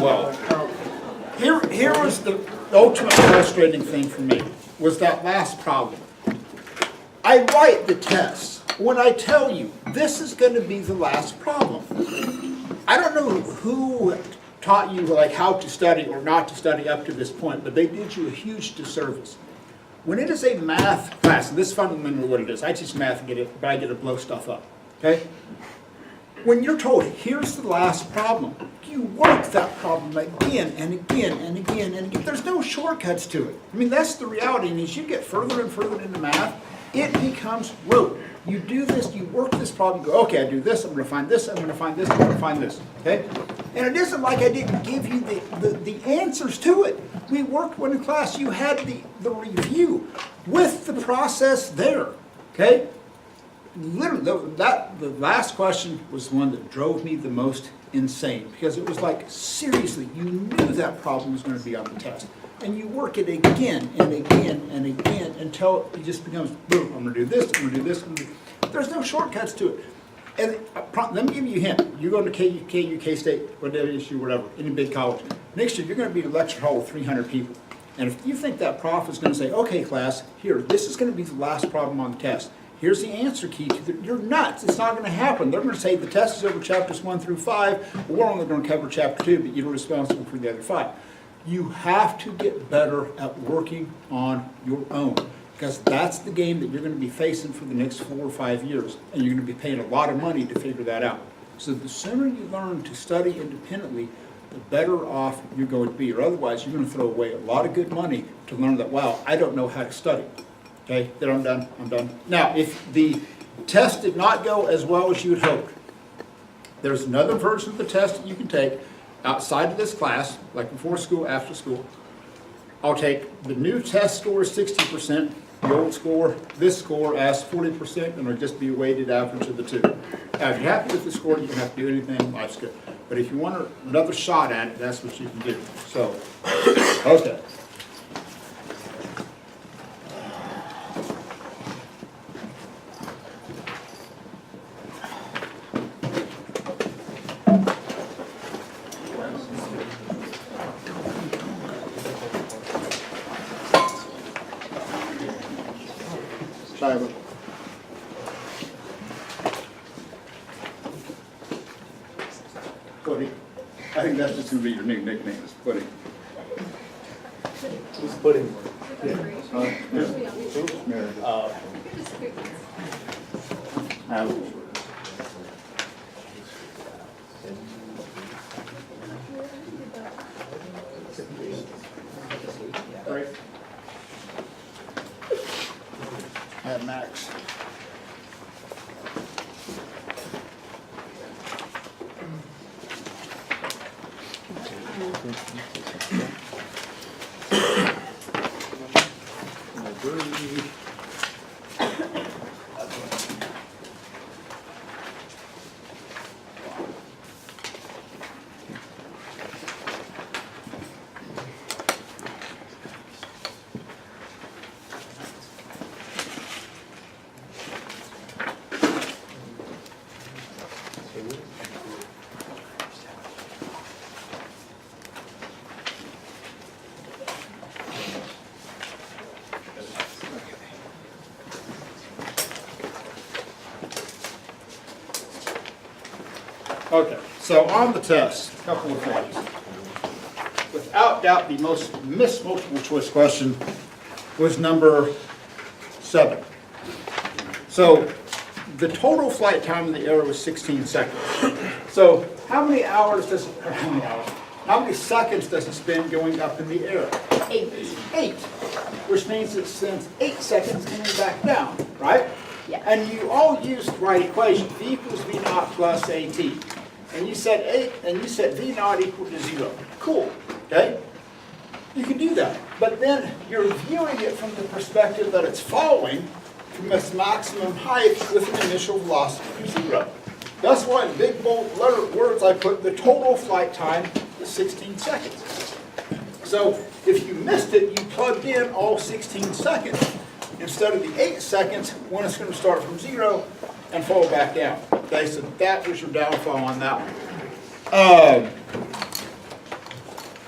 well. Here was the ultimate frustrating thing for me, was that last problem. I write the test when I tell you this is going to be the last problem. I don't know who taught you like how to study or not to study up to this point, but they did you a huge disservice. When it is a math class, and this is fundamentally what it is, I teach math and get it, but I get to blow stuff up, okay? When you're told, here's the last problem, you work that problem again and again and again and again. There's no shortcuts to it. I mean, that's the reality. And as you get further and further into math, it becomes rote. You do this, you work this problem, go, okay, I do this, I'm going to find this, I'm going to find this, I'm going to find this, okay? And it isn't like I didn't give you the answers to it. We worked one in class, you had the review with the process there, okay? Literally, the last question was the one that drove me the most insane, because it was like, seriously, you knew that problem was going to be on the test. And you work it again and again and again until it just becomes, boom, I'm going to do this, I'm going to do this, I'm going to do this. There's no shortcuts to it. And let me give you a hint. You're going to KU, K-State, whatever issue, whatever, any big college. Next year, you're going to be in a lecture hall with 300 people. And if you think that prof is going to say, okay, class, here, this is going to be the last problem on the test. Here's the answer key to the, you're nuts. It's not going to happen. They're going to say the test is over chapters 1 through 5. We're only going to cover chapter 2, but you're responsible for the other 5. You have to get better at working on your own, because that's the game that you're going to be facing for the next 4 or 5 years, and you're going to be paying a lot of money to figure that out. So the sooner you learn to study independently, the better off you're going to be, or otherwise you're going to throw away a lot of good money to learn that, wow, I don't know how to study. Okay, then I'm done, I'm done. Now, if the test did not go as well as you had hoped, there's another version of the test that you can take outside of this class, like before school, after school. I'll take the new test score is 60%, the old score, this score as 40%, and it'll just be a weighted average of the two. Now, if you're happy with the score, you don't have to do anything, life's good. But if you want another shot at it, that's what you can do. So, okay. Shiloh. Pudding. I think that's just going to be your new nickname, is Pudding. Who's Pudding? Right. I have Max. Okay, so on the test, a couple of things. Without doubt, the most missed multiple choice question was number 7. So the total flight time in the air was 16 seconds. So how many seconds does it spend going up in the air? 8, which means it spends 8 seconds coming back down, right? Yeah. And you all used the right equation, V equals V naught plus AT. And you said V naught equal to 0. Cool, okay? You can do that. But then you're viewing it from the perspective that it's falling from its maximum height with an initial velocity of 0. That's why in big bold letter words I put the total flight time is 16 seconds. So if you missed it, you plugged in all 16 seconds instead of the 8 seconds when it's going to start from 0 and fall back down. Okay, so that was your downfall on that one.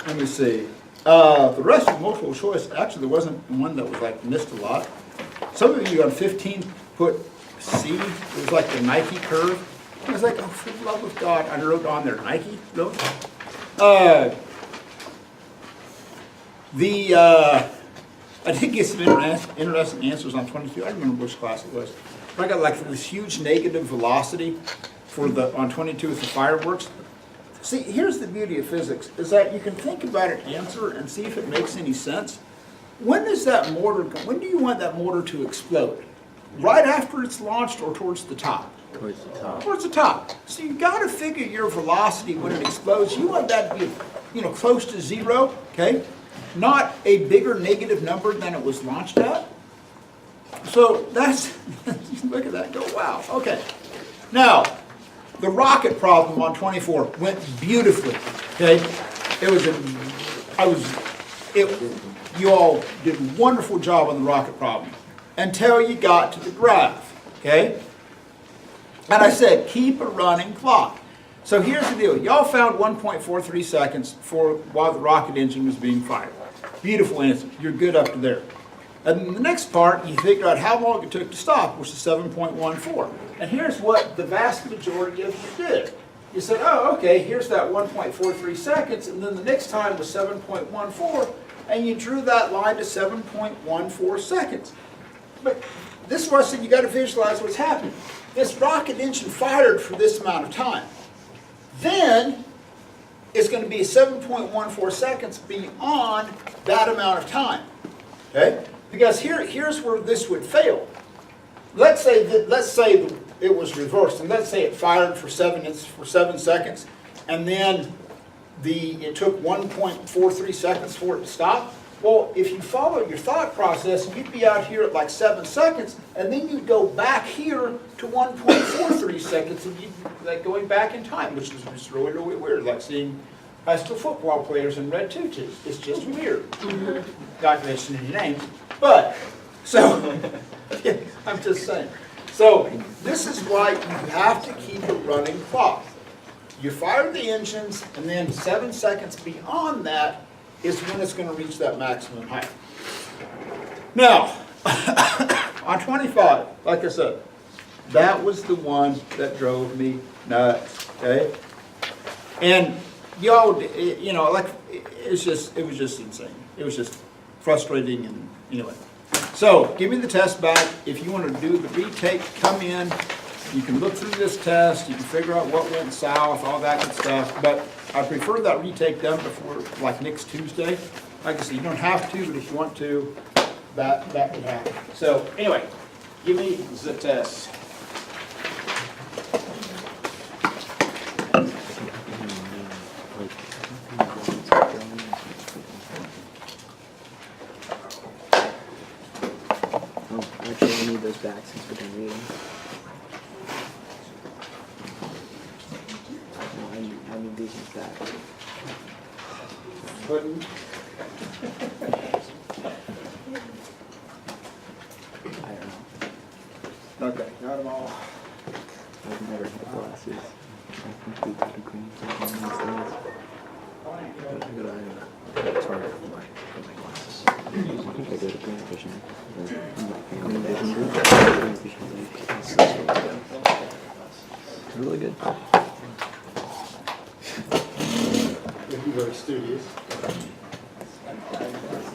Let me see. The rest of multiple choice, actually, there wasn't one that was like missed a lot. Some of you on 15 put C. It was like the Nike curve. I was like, oh, for the love of God, I wrote on there Nike. Really? I did get some interesting answers on 22. I don't remember which class it was. But I got like this huge negative velocity for on 22 with the fireworks. See, here's the beauty of physics, is that you can think about an answer and see if it makes any sense. When does that mortar, when do you want that mortar to explode? Right after it's launched or towards the top? Towards the top. Towards the top. So you've got to figure your velocity when it explodes. You want that to be, close to zero, okay? Not a bigger negative number than it was launched at. So that's, look at that and go, wow, okay. Now, the rocket problem on 24 went beautifully, okay? You all did a wonderful job on the rocket problem until you got to the graph, okay? And I said, keep a running clock. So here's the deal. Y'all found 1.43 seconds while the rocket engine was being fired. Beautiful answer. You're good up to there. And in the next part, you figure out how long it took to stop, which is 7.14. And here's what the vast majority of you did. You said, oh, okay, here's that 1.43 seconds, and then the next time was 7.14, and you drew that line to 7.14 seconds. But this is what I said, you got to visualize what's happening. This rocket engine fired for this amount of time. Then it's going to be 7.14 seconds beyond that amount of time. Okay? Because here's where this would fail. Let's say it was reversed, and let's say it fired for 7 seconds, and then it took 1.43 seconds for it to stop. Well, if you follow your thought process, you'd be out here at like 7 seconds, and then you'd go back here to 1.43 seconds, and you'd like going back in time, which is just really, really weird, like seeing high school football players in red tutus. It's just weird. Not mentioning any names, but so I'm just saying. So this is why you have to keep a running clock. You fire the engines, and then 7 seconds beyond that is when it's going to reach that maximum height. Now, on 25, like I said, that was the one that drove me nuts, okay? And y'all, it was just insane. It was just frustrating, and anyway. So, give me the test back. If you want to do the retake, come in. You can look through this test. You can figure out what went south, all that good stuff. But I prefer that retake done before, like next Tuesday. Like I said, you don't have to, but if you want to, that would happen. So, anyway, give me the test. Actually, I need those back since we're done reading. No, I need these ones back. Pudding. I don't know. Okay, got them all. I've never had glasses. I think we got a green one these days. It's hard for my glasses. I think I go to green vision. Green vision group. Green vision group. It's really good. You're very studious.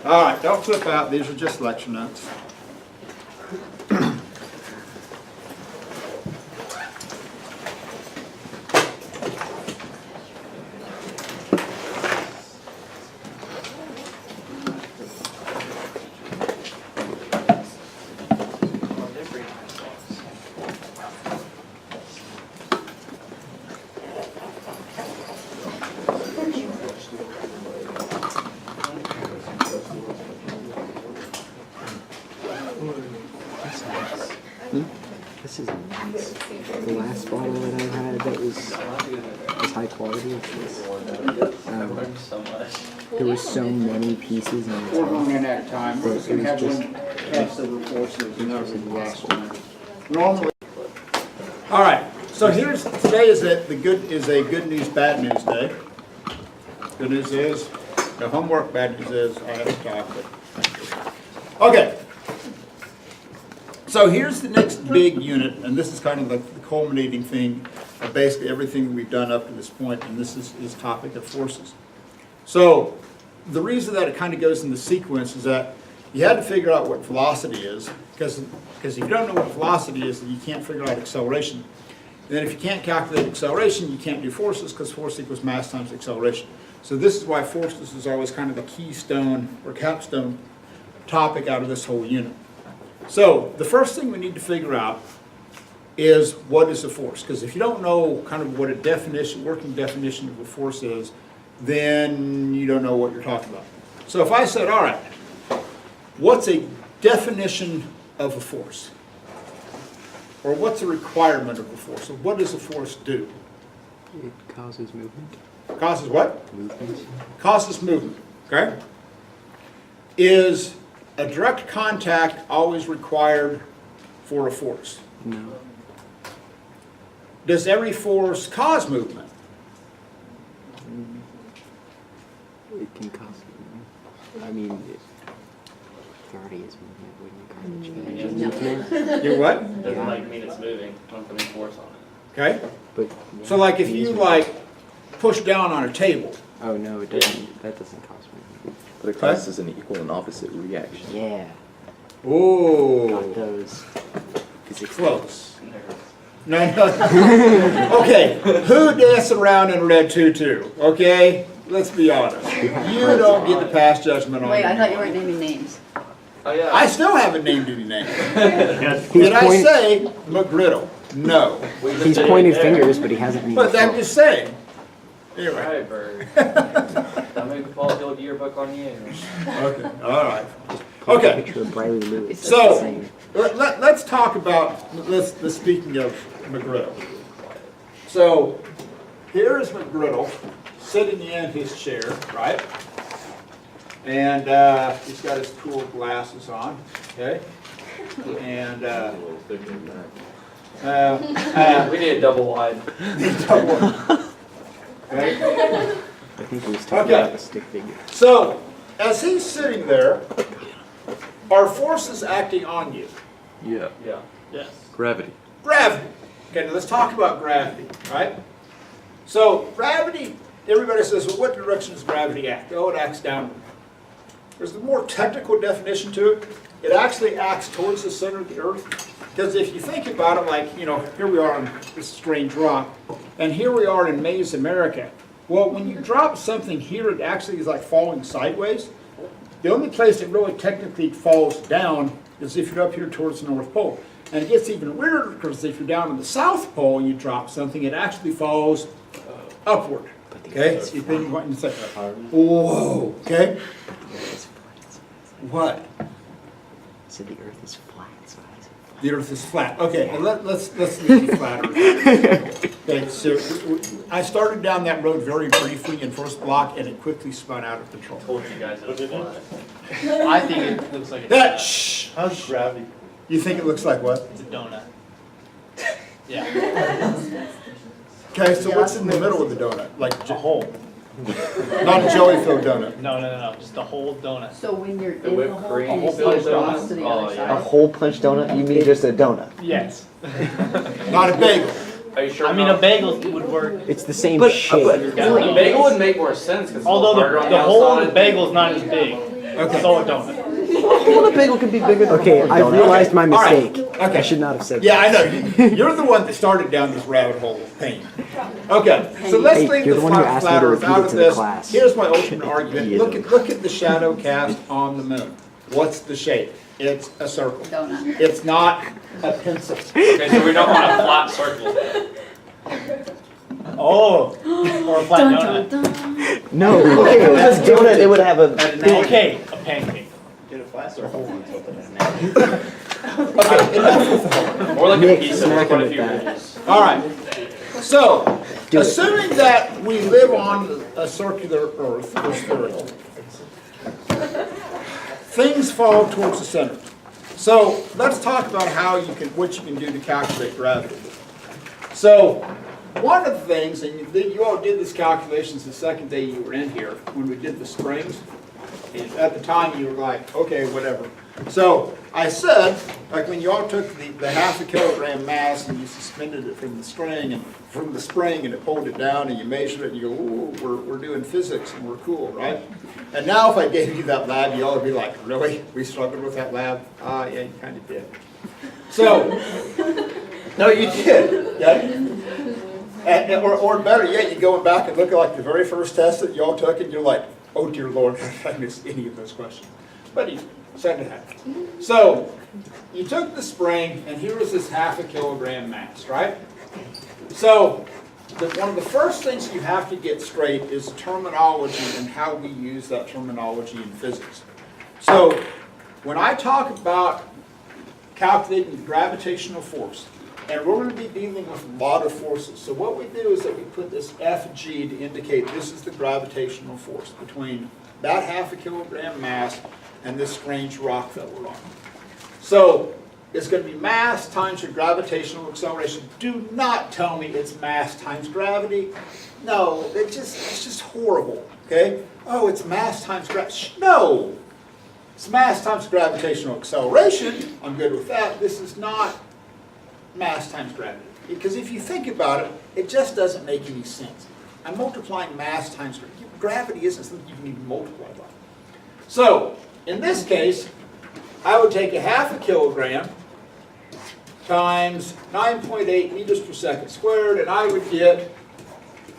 All right, don't flip out. These are just lecture notes. This is nice. The last bottle that I had that was high quality. There were so many pieces on the We're top. running out of time. We're just going to have one pass the reports of the last one. Normally. All right. So today is a good news, bad news day. Good news is The homework, bad news is, I have to talk, but. Okay. So here's the next big unit, and this is kind of the culminating thing of basically everything we've done up to this point, and this is topic of forces. So the reason that it kind of goes in the sequence is that you had to figure out what velocity is, because if you don't know what velocity is, then you can't figure out acceleration. And then if you can't calculate acceleration, you can't do forces, because force equals mass times acceleration. So this is why forces is always kind of the keystone or capstone topic out of this whole unit. So the first thing we need to figure out is what is a force, because if you don't know kind of what a definition, working definition of a force is, then you don't know what you're talking about. So if I said, all right, what's a definition of a force? Or what's a requirement of a force? Or what does a force do? It causes movement. Causes what? Movement. Causes movement, okay? Is a direct contact always required for a force? No. Does every force cause movement? It can cause movement. I mean, gravity is movement. Wouldn't it cause movement? You what? Doesn't like mean it's moving, don't put any force on it. Okay? But So like if it you is like push down on a table, Oh no, it doesn't. That doesn't cause movement. But it causes an equal and opposite reaction. Yeah. Got oh, those. Physics. close. No, no. Okay, who danced around in red tutu? Okay, let's be honest. You don't get to pass judgment on Wait, I me. thought you weren't naming names. Oh, yeah. I still haven't named any names. He's Did I pointing- say McGriddle? No. We just He's did it pointed there. fingers, but he hasn't named But I'm just saying. All Anyway, right, Bird. Don't make Paul do a yearbook on you. okay, all right. Point a Okay. picture of Briley Lewis. So- That's the same. Let's talk about, speaking of McGriddle. So, here is McGriddle sitting in his chair, right? And he's got his cool glasses on, okay? And We need a double wide. okay? I think he was talking Okay. about the stick figure. So, as he's sitting there, are forces acting on you? Yeah. Yeah. Yes. Gravity. Gravity. Okay, now let's talk about gravity, right? So gravity, everybody says, well, what direction does gravity act? Oh, it acts downward. There's a more technical definition to it. It actually acts towards the center of the earth. Because if you think about it, like, you know, here we are on this strange rock, and here we are in Mesoamerica. Well, when you drop something here, it actually is like falling sideways. The only place it really technically falls down is if you're up here towards the North Pole. And it gets even weirder because if you're down in the South Pole and you drop something, it actually falls upward. Okay? So you think what you say, whoa, okay? The earth is flat. What? So the earth is flat. So why is it flat? The earth is flat. Okay, and let's leave the flat earth. Okay, so I started down that road very briefly in first block and it quickly spun out of control. Told you guys it was flat. I think it looks like That, shh! How's gravity? You think it looks like what? It's a donut. Yeah. Okay, so what's in the middle of the donut? Like, A hole. not a jelly-filled donut? No. Just a whole donut. So when you're The in the whipped hole, cream can you see filled across donut? to the Oh, other yeah. A side? whole punch donut? You mean just a donut? Yes. Not a bagel. Are you sure? I mean, a bagel would work. It's the same But- shape. A bagel would make more sense because Although the hole in the bagel is not as big. Okay. So a donut. Well, the bagel can be bigger than Okay, a I donut. realized my All right. mistake. Okay. I should not have said Yeah, I that. know. You're the one that started down this rabbit hole of pain. Okay, so let's Hey, leave you're the the one who flat asked me to earth repeat out it of to the this. class. Here's my ultimate argument. Idiot. Look at the shadow cast on the moon. What's the shape? It's a circle. Donut. It's not a pencil. Okay, so we don't want a flat circle. Oh. Or a flat Dun, donut. dun, dun. No. Okay, if it was a donut, it would have a big... Okay, a pancake. Okay, enough with the whole. More like a Nick, pizza smack with quite him a few with that. ridges. All right. So, Do it. assuming that we live on a circular earth, or spherical, things fall towards the center. So let's talk about how what you can do to calculate gravity. So one of the things, and you all did this calculations the second day you were in here, when we did the springs, and at the time you were like, okay, whatever. So I said, like when you all took the half a kilogram mass and you suspended it from the spring and it pulled it down and you measured it and you go, ooh, we're doing physics and we're cool, right? And now if I gave you that lab, you all would be like, really? We struggled with that lab? Yeah, you kind of did. So, no, you did, okay? Or better yet, you go back and look at like the very first test that you all took and you're like, oh dear Lord, I missed any of those questions. But you second half. So, you took the spring and here was this half a kilogram mass, right? So, one of the first things you have to get straight is terminology and how we use that terminology in physics. So, when I talk about calculating the gravitational force, and we're going to be dealing with a lot of forces. So what we do is that we put this Fg to indicate this is the gravitational force between that half a kilogram mass and this strange rock that we're on. So it's going to be mass times your gravitational acceleration. Do not tell me it's mass times gravity. No, it's just horrible, okay? Oh, it's mass times gravity. No! It's mass times gravitational acceleration. I'm good with that. This is not mass times gravity. Because if you think about it, it just doesn't make any sense. I'm multiplying mass times gravity. Gravity isn't something you can even multiply by. So, in this case, I would take a half a kilogram times 9.8 meters per second squared, and I would get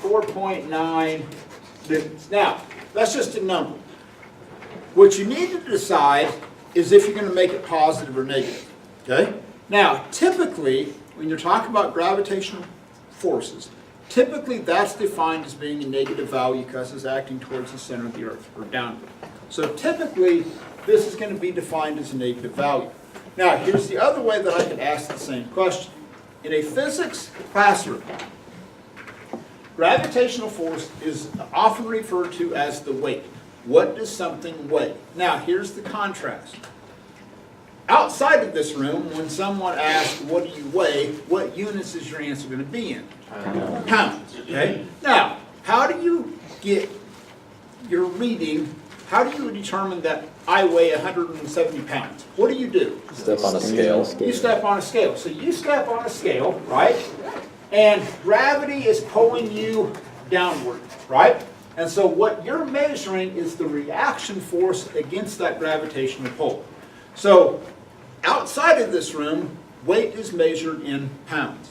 4.9 newtons. Now, that's just a number. What you need to decide is if you're going to make it positive or negative. Okay? Now, typically, when you're talking about gravitational forces, typically that's defined as being a negative value because it's acting towards the center of the Earth, or downward. So typically, this is going to be defined as a negative value. Now, here's the other way that I could ask the same question. In a physics classroom, gravitational force is often referred to as the weight. What does something weigh? Now, here's the contrast. Outside of this room, when someone asks, what do you weigh, what units is your answer going to be in? Pounds. Okay? Now, how do you get your reading, how do you determine that I weigh 170 pounds? What do you do? Step on a scale. You step on a scale. So you step on a scale, right? And gravity is pulling you downward, right? And so what you're measuring is the reaction force against that gravitational pull. So outside of this room, weight is measured in pounds.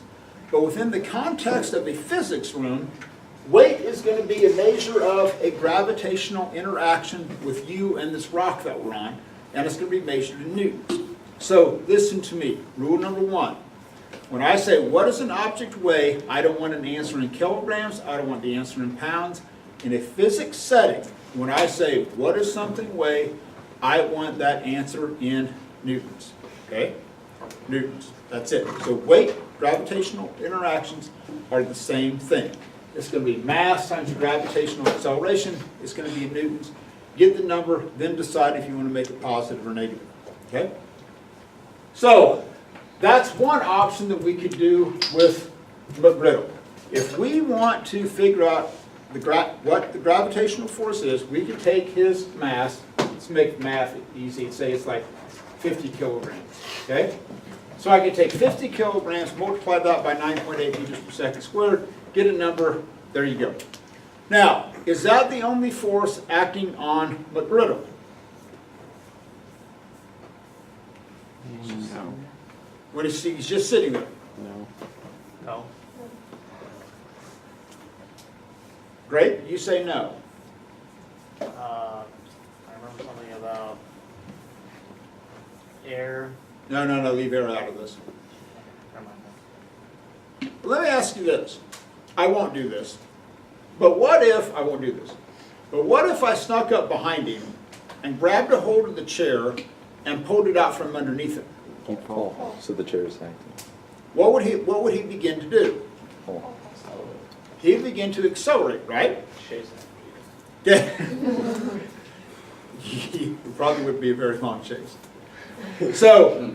But within the context of a physics room, weight is going to be a measure of a gravitational interaction with you and this rock that we're on, and it's going to be measured in newtons. So listen to me. Rule number one. When I say, what does an object weigh, I don't want an answer in kilograms, I don't want the answer in pounds. In a physics setting, when I say, what does something weigh, I want that answer in newtons. Okay? Newtons. That's it. So weight, gravitational interactions are the same thing. It's going to be mass times gravitational acceleration. It's going to be in newtons. Get the number, then decide if you want to make it positive or negative. Okay? So that's one option that we could do with McGriddle. If we want to figure out what the gravitational force is, we could take his mass. Let's make math easy and say it's like 50 kilograms. Okay? So I could take 50 kilograms, multiply that by 9.8 meters per second squared, get a number, there you go. Now, is that the only force acting on McGriddle? No. When he's just sitting there. No. No. Great, you say no. I remember something about air. No, leave air out of this. Never mind. Let me ask you this. I won't do this. But what if, I won't do this. But what if I snuck up behind him and grabbed a hold of the chair and pulled it out from underneath him? Keep fall. Oh, so the chair is acting. What would he begin to do? Oh. He'd begin to accelerate, right? Chase Yeah. It probably would be a very long chase. So,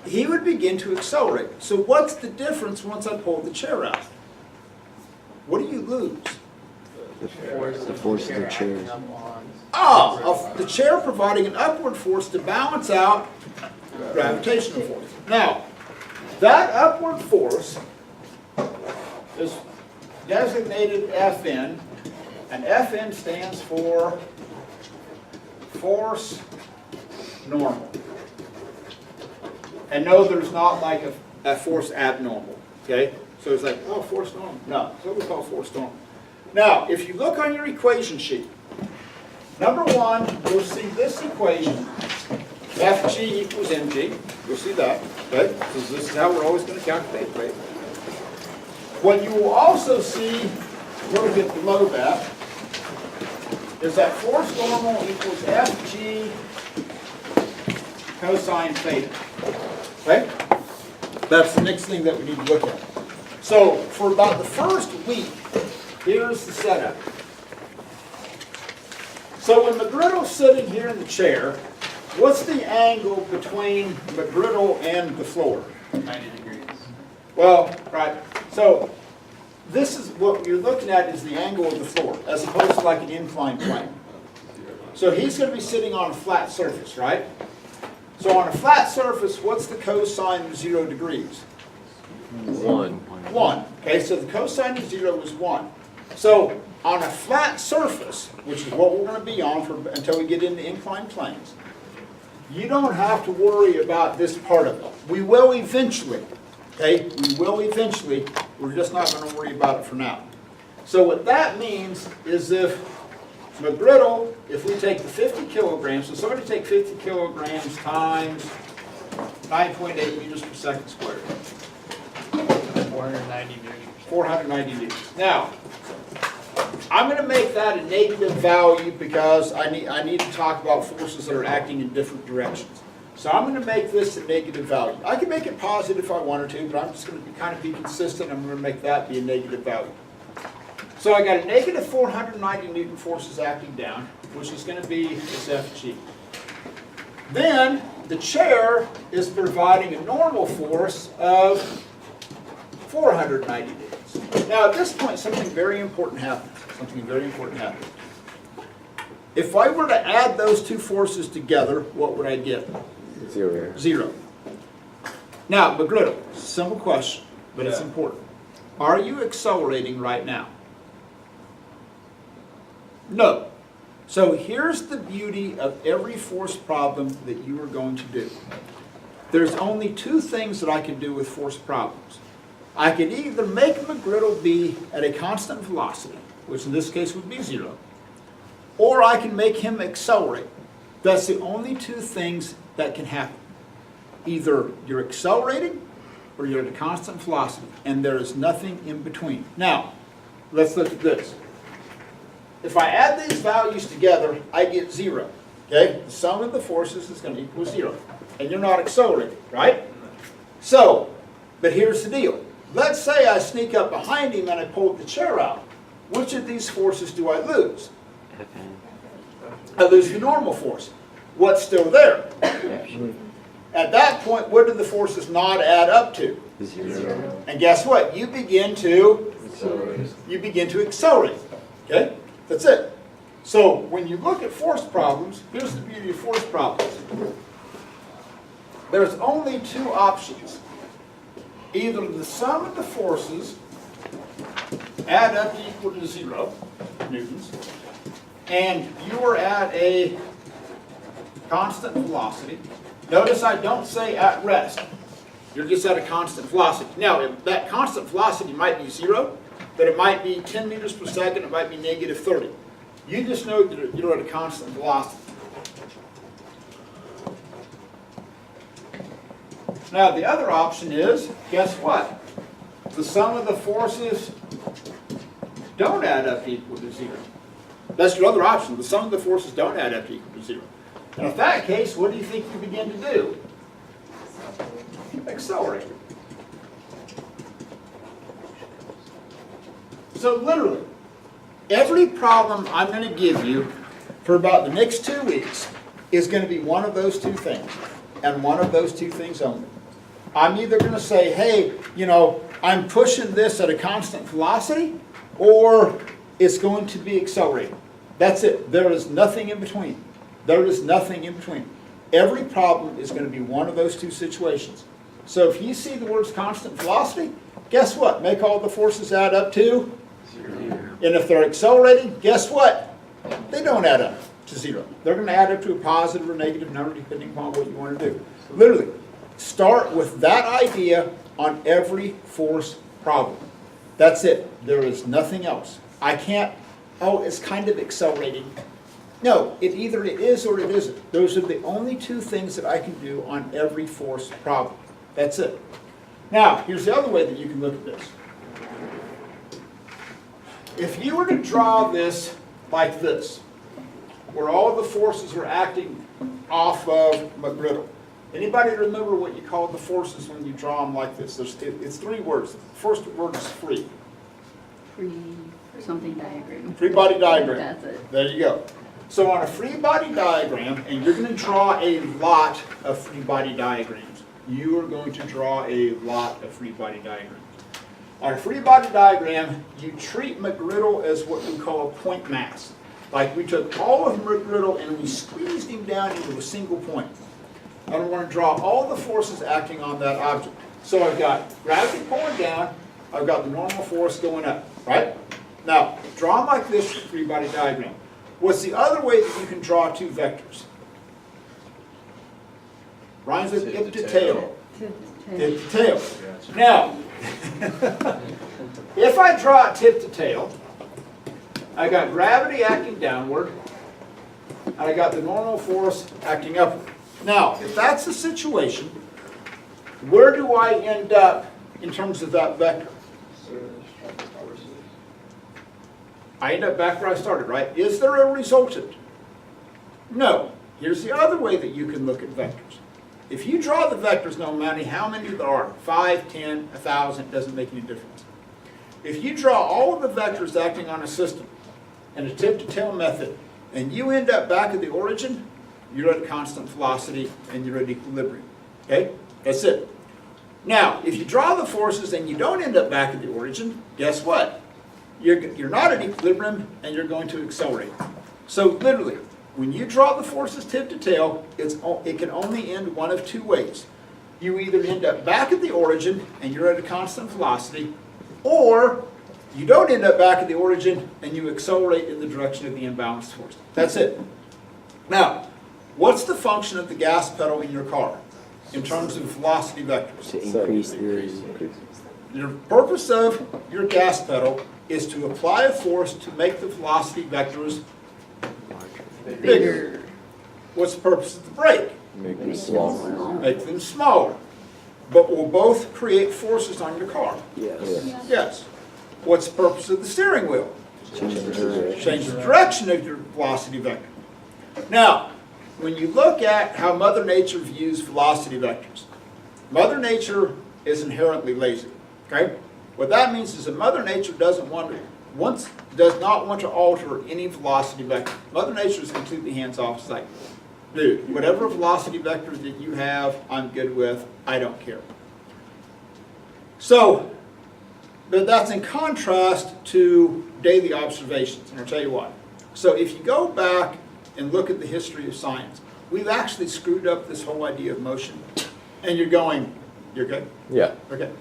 he would begin to accelerate. So what's the difference once I pull the chair out? lose? The force of the chairs. Of the chair providing an upward force to balance out gravitational force. Now, that upward force is designated Fn, and Fn stands for force normal. And no, there's not like a force abnormal, okay? So it's like, oh, force normal. No, it's what we call force normal. Now, if you look on your equation sheet, number one, you'll see this equation, Fg equals mg. You'll see that, okay? Because this is how we're always going to calculate, right? What you will also see, a little bit below that, is that force normal equals Fg cosine theta, okay? That's the next thing that we need to look at. So, for about the first week, here's the setup. So when McGriddle's sitting here in the chair, what's the angle between McGriddle and the floor? 90 degrees. Well, right, so this is what you're looking at is the angle of the floor, as opposed to like an inclined plane. So he's going to be sitting on a flat surface, right? So on a flat surface, what's the cosine of 0 degrees? 1. 1. Okay, so the cosine of 0 is 1. So on a flat surface, which is what we're going to be on until we get into inclined planes, you don't have to worry about this part of it. We will eventually. Okay, we will eventually. We're just not going to worry about it for now. So what that means is if McGriddle, if we take the 50 kilograms, so somebody take 50 kilograms times 9.8 meters per second squared. 490 degrees. 490 newtons. Now, I'm going to make that a negative value because I need to talk about forces that are acting in different directions. So I'm going to make this a negative value. I can make it positive if I wanted to, but I'm just going to kind of be consistent. I'm going to make that be a negative value. So I got a negative 490 Newton forces acting down, which is going to be this Fg. Then the chair is providing a normal force of 490 newtons. Now at this point, something very important happens. If I were to add those two forces together, what would I get? 0. 0. Now, McGriddle, simple question, but it's important. Are you accelerating right now? No. So here's the beauty of every force problem that you are going to do. There's only two things that I can do with force problems. I can either make McGriddle be at a constant velocity, which in this case would be 0, or I can make him accelerate. That's the only two things that can happen. Either you're accelerating or you're at a constant velocity, and there is nothing in between. Now, let's look at this. If I add these values together, I get 0. Okay? The sum of the forces is going to equal 0. And you're not accelerating, right? So, but here's the deal. Let's say I sneak up behind him and I pull the chair out. Which of these forces do I lose? I lose the normal force. What's still there? At that point, what do the forces not add up to? 0. And guess what? You begin to accelerate. Okay? That's it. So when you look at force problems, here's the beauty of force problems. There's only two options. Either the sum of the forces add up equal to 0 newtons, and you are at a constant velocity. Notice I don't say at rest. You're just at a constant velocity. Now, that constant velocity might be 0, but it might be 10 meters per second, it might be negative 30. You just know that you're at a constant velocity. Now, the other option is, guess what? The sum of the forces don't add up equal to 0. That's your other option. The sum of the forces don't add up equal to 0. And in that case, what do you think you begin to do? Accelerate. So literally, every problem I'm going to give you for about the next 2 weeks is going to be one of those two things, and one of those two things only. I'm either going to say, hey, I'm pushing this at a constant velocity, or it's going to be accelerating. That's it. There is nothing in between. There is nothing in between. Every problem is going to be one of those two situations. So if you see the words constant velocity, guess what? Make all the forces add up to 0. And if they're accelerating, guess what? They don't add up to 0. They're going to add up to a positive or negative number depending upon what you want to do. Literally, start with that idea on every force problem. That's it. There is nothing else. I can't, oh, it's kind of accelerating. No, either it is or it isn't. Those are the only two things that I can do on every force problem. That's it. Now, here's the other way that you can look at this. If you were to draw this like this, where all the forces are acting off of McGriddle. Anybody remember what you call the forces when you draw them like this? It's 3 words. The first word is free. Free something diagram. Free body diagram. That's it. There you go. So on a free body diagram, and you're going to draw a lot of free body diagrams. You are going to draw a lot of free body diagrams. On a free body diagram, you treat McGriddle as what we call a point mass. Like we took all of McGriddle and we squeezed him down into a single point. And I want to draw all the forces acting on that object. So I've got gravity pulling down, I've got the normal force going up, right? Now, draw them like this for free body diagram. What's the other way that you can draw 2 vectors? Rhymes with tip to tail. Tip to tail. Now, if I draw it tip to tail, I got gravity acting downward, and I got the normal force acting upward. Now, if that's the situation, where do I end up in terms of that vector? I end up back where I started, right? Is there a resultant? No. Here's the other way that you can look at vectors. If you draw the vectors, no matter how many there are, 5, 10, 1,000, doesn't make any difference. If you draw all of the vectors acting on a system in a tip-to-tail method, and you end up back at the origin, you're at constant velocity and you're at equilibrium. Okay? That's it. Now, if you draw the forces and you don't end up back at the origin, guess what? You're not at equilibrium and you're going to accelerate. So literally, when you draw the forces tip to tail, it can only end one of 2 ways. You either end up back at the origin and you're at a constant velocity, or you don't end up back at the origin and you accelerate in the direction of the imbalanced force. That's it. Now, what's the function of the gas pedal in your car in terms of velocity vectors? To increase the The purpose of your gas pedal is to apply a force to make the velocity vectors bigger. What's the purpose of the brake? Make them smaller. Make them smaller. But will both create forces on your car? yes. Yes. What's the purpose of the steering wheel? Change the direction. Change the direction of your velocity vector. Now, when you look at how Mother Nature views velocity vectors, Mother Nature is inherently lazy. Okay? What that means is that Mother Nature does not want to alter any velocity vector. Mother Nature is completely hands-off. It's like, dude, whatever velocity vector that you have, I'm good with. I don't care. So, but that's in contrast to daily observations, and I'll tell you why. So if you go back and look at the history of science, we've actually screwed up this whole idea of motion. And you're going, you're good? Yeah. Okay.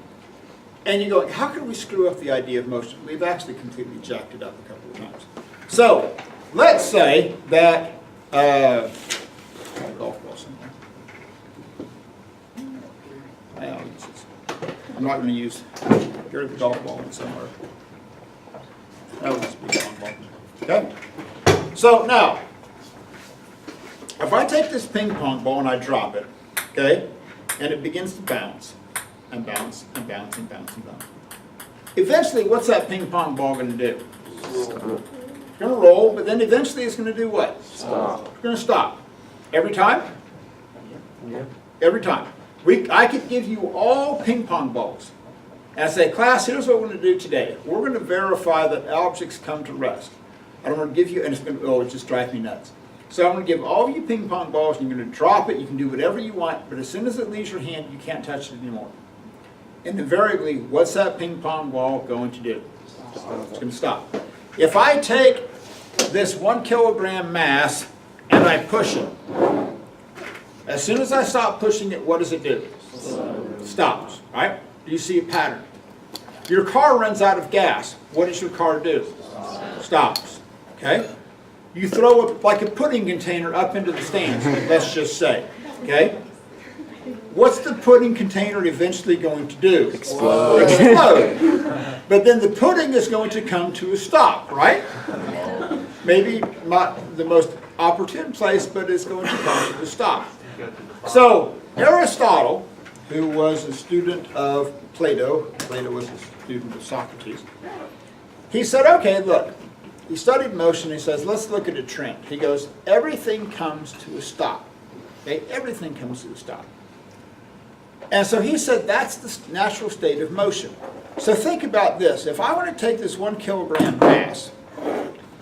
And you're going, how could we screw up the idea of motion? We've actually completely jacked it up a couple of times. So, let's say that, a golf ball somewhere. I'm not going to use, here's the golf ball in somewhere. That'll just be a long ball. Okay? So now, if I take this ping pong ball and I drop it, okay, and it begins to bounce, and bounce, and bounce, and bounce, and bounce. Eventually, what's that ping pong ball going to do? It's going to roll, but then eventually it's going to do what? Stop. It's going to stop. Every time? Yeah. Every time. I could give you all ping pong balls. And I say, class, here's what we're going to do today. We're going to verify that objects come to rest. I don't want to give you, and it's going to, oh, it just drives me nuts. So I'm going to give all of you ping pong balls, and you're going to drop it, you can do whatever you want, but as soon as it leaves your hand, you can't touch it anymore. And invariably, what's that ping pong ball going to do? It's gonna stop. If I take this 1 kilogram mass and I push it, as soon as I stop pushing it, what does it do? Stops, right? Do you see a pattern? Your car runs out of gas. What does your car do? Stops, okay? You throw it like a pudding container up into the stands, let's just say, okay? What's the pudding container eventually going to do? Explode. Explode. But then the pudding is going to come to a stop, right? Maybe not the most opportune place, but it's going to come to a stop. So Aristotle, who was a student of Plato, Plato was a student of Socrates, he said, okay, look, he studied motion, he says, let's look at a trend. He goes, everything comes to a stop. Okay, everything comes to a stop. And so he said that's the natural state of motion. So think about this. If I want to take this 1 kilogram mass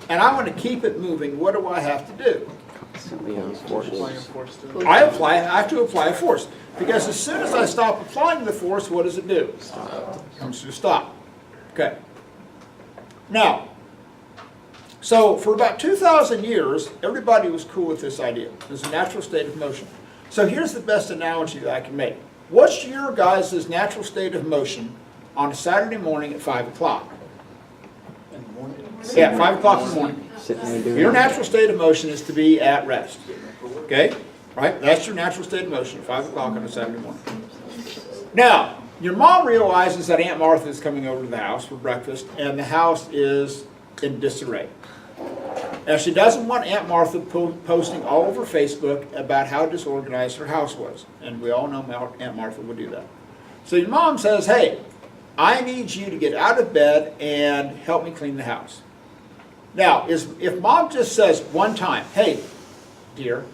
and I want to keep it moving, what do I have to do? I have to apply a force. Because as soon as I stop applying the force, what does it do? It comes to a stop. Okay. Now, so for about 2,000 years, everybody was cool with this idea. It's a natural state of motion. So here's the best analogy that I can make. What's your guys' natural state of motion on a Saturday morning at 5 o'clock? Yeah, 5 o'clock in the morning. Sitting there doing Your natural state of motion is to be at rest. Okay? Right? That's your natural state of motion at 5 o'clock on a Saturday morning. Now, your mom realizes that Aunt Martha is coming over to the house for breakfast, and the house is in disarray. Now, she doesn't want Aunt Martha posting all over Facebook about how disorganized her house was. And we all know Aunt Martha would do that. So your mom says, hey, I need you to get out of bed and help me clean the house. Now, if mom just says one time, hey, dear,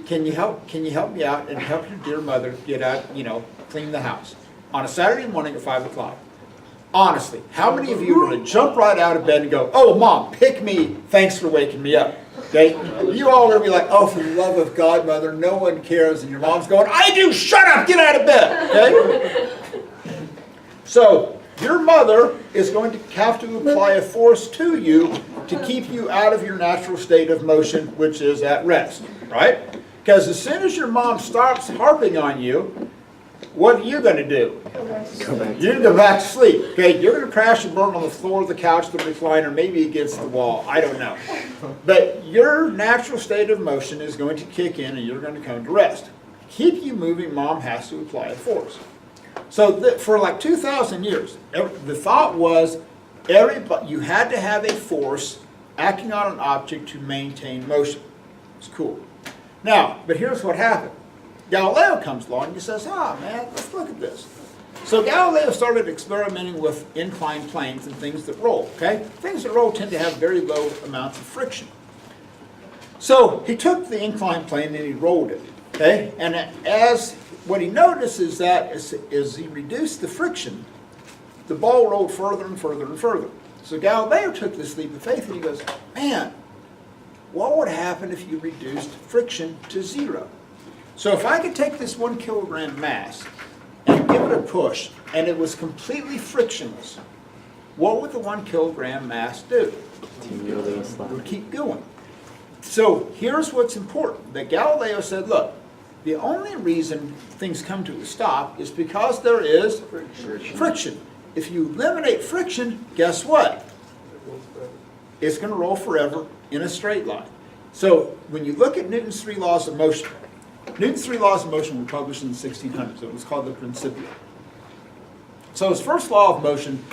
can you help me out and help your dear mother get out, clean the house on a Saturday morning at 5 o'clock? Honestly, how many of you are going to jump right out of bed and go, oh, Mom, pick me, thanks for waking me up? Okay? You all are going to be like, oh, for the love of God, Mother, no one cares. And your mom's going, I do, shut up, get out of bed. Okay? So, your mother is going to have to apply a force to you to keep you out of your natural state of motion, which is at rest, right? Because as soon as your mom starts harping on you, what are you going to do? You're going to go back to sleep. Okay, you're going to crash and burn on the floor of the couch, the recliner, maybe against the wall. I don't know. But your natural state of motion is going to kick in and you're going to come to rest. Keep you moving, mom has to apply a force. So for like 2,000 years, the thought was you had to have a force acting on an object to maintain motion. It's cool. Now, but here's what happened. Galileo comes along and he says, man, let's look at this. So Galileo started experimenting with inclined planes and things that roll, okay? Things that roll tend to have very low amounts of friction. So he took the inclined plane and he rolled it, okay? And what he noticed is that as he reduced the friction, the ball rolled further and further and further. So Galileo took this leap of faith and he goes, man, what would happen if you reduced friction to 0? So if I could take this 1 kilogram mass and give it a push, and it was completely frictionless, what would the 1 kilogram mass do? It would keep going. So here's what's important. That Galileo said, look, the only reason things come to a stop is because there is friction. If you eliminate friction, guess what? It's going to roll forever in a straight line. So when you look at Newton's 3 laws of motion, Newton's 3 laws of motion were published in the 1600s. It was called the Principia. So his first law of motion,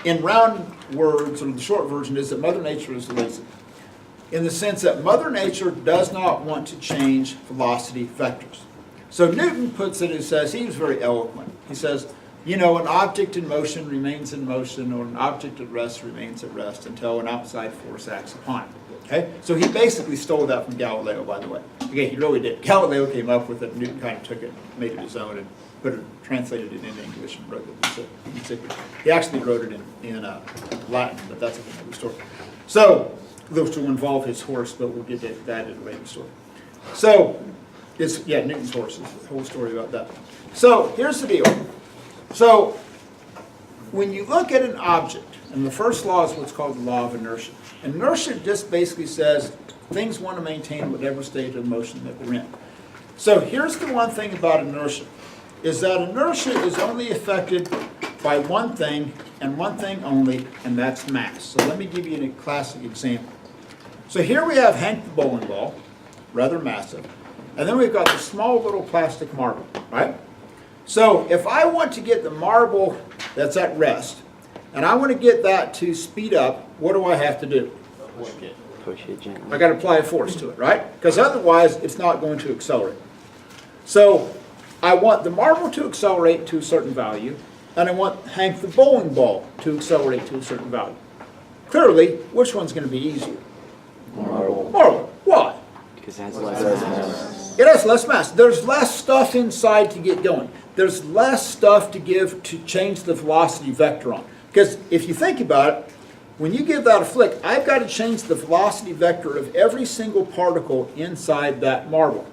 in round words, or the short version, is that Mother Nature is lazy. In the sense that Mother Nature does not want to change velocity vectors. So Newton puts it, he says, he was very eloquent. He says, an object in motion remains in motion, or an object at rest remains at rest until an outside force acts upon it. Okay? So he basically stole that from Galileo, by the way. Okay, he really did. Galileo came up with it, Newton kind of took it, made it his own, and translated it into English and wrote it. He actually wrote it in Latin, but that's a whole story. So, those will involve his horse, but we'll get to that in a later story. So, Newton's horse, is a whole story about that. So, here's the deal. So, when you look at an object, And the first law is what's called the law of inertia. Inertia just basically says things want to maintain whatever state of motion that they're in. So here's the one thing about inertia, is that inertia is only affected by one thing and one thing only, and that's mass. So let me give you a classic example. So here we have Hank the bowling ball, rather massive, and then we've got the small little plastic marble, right? So if I want to get the marble that's at rest, and I want to get that to speed up, what do I have to do? Push it gently. I got to apply a force to it, right? Because otherwise, it's not going to accelerate. So I want the marble to accelerate to a certain value, and I want Hank the bowling ball to accelerate to a certain value. Clearly, which one's going to be easier? Marble. Marble. Why? Because it has less mass. It has less mass. There's less stuff inside to get going. There's less stuff to give to change the velocity vector on. Because if you think about it, when you give that a flick, I've got to change the velocity vector of every single particle inside that marble.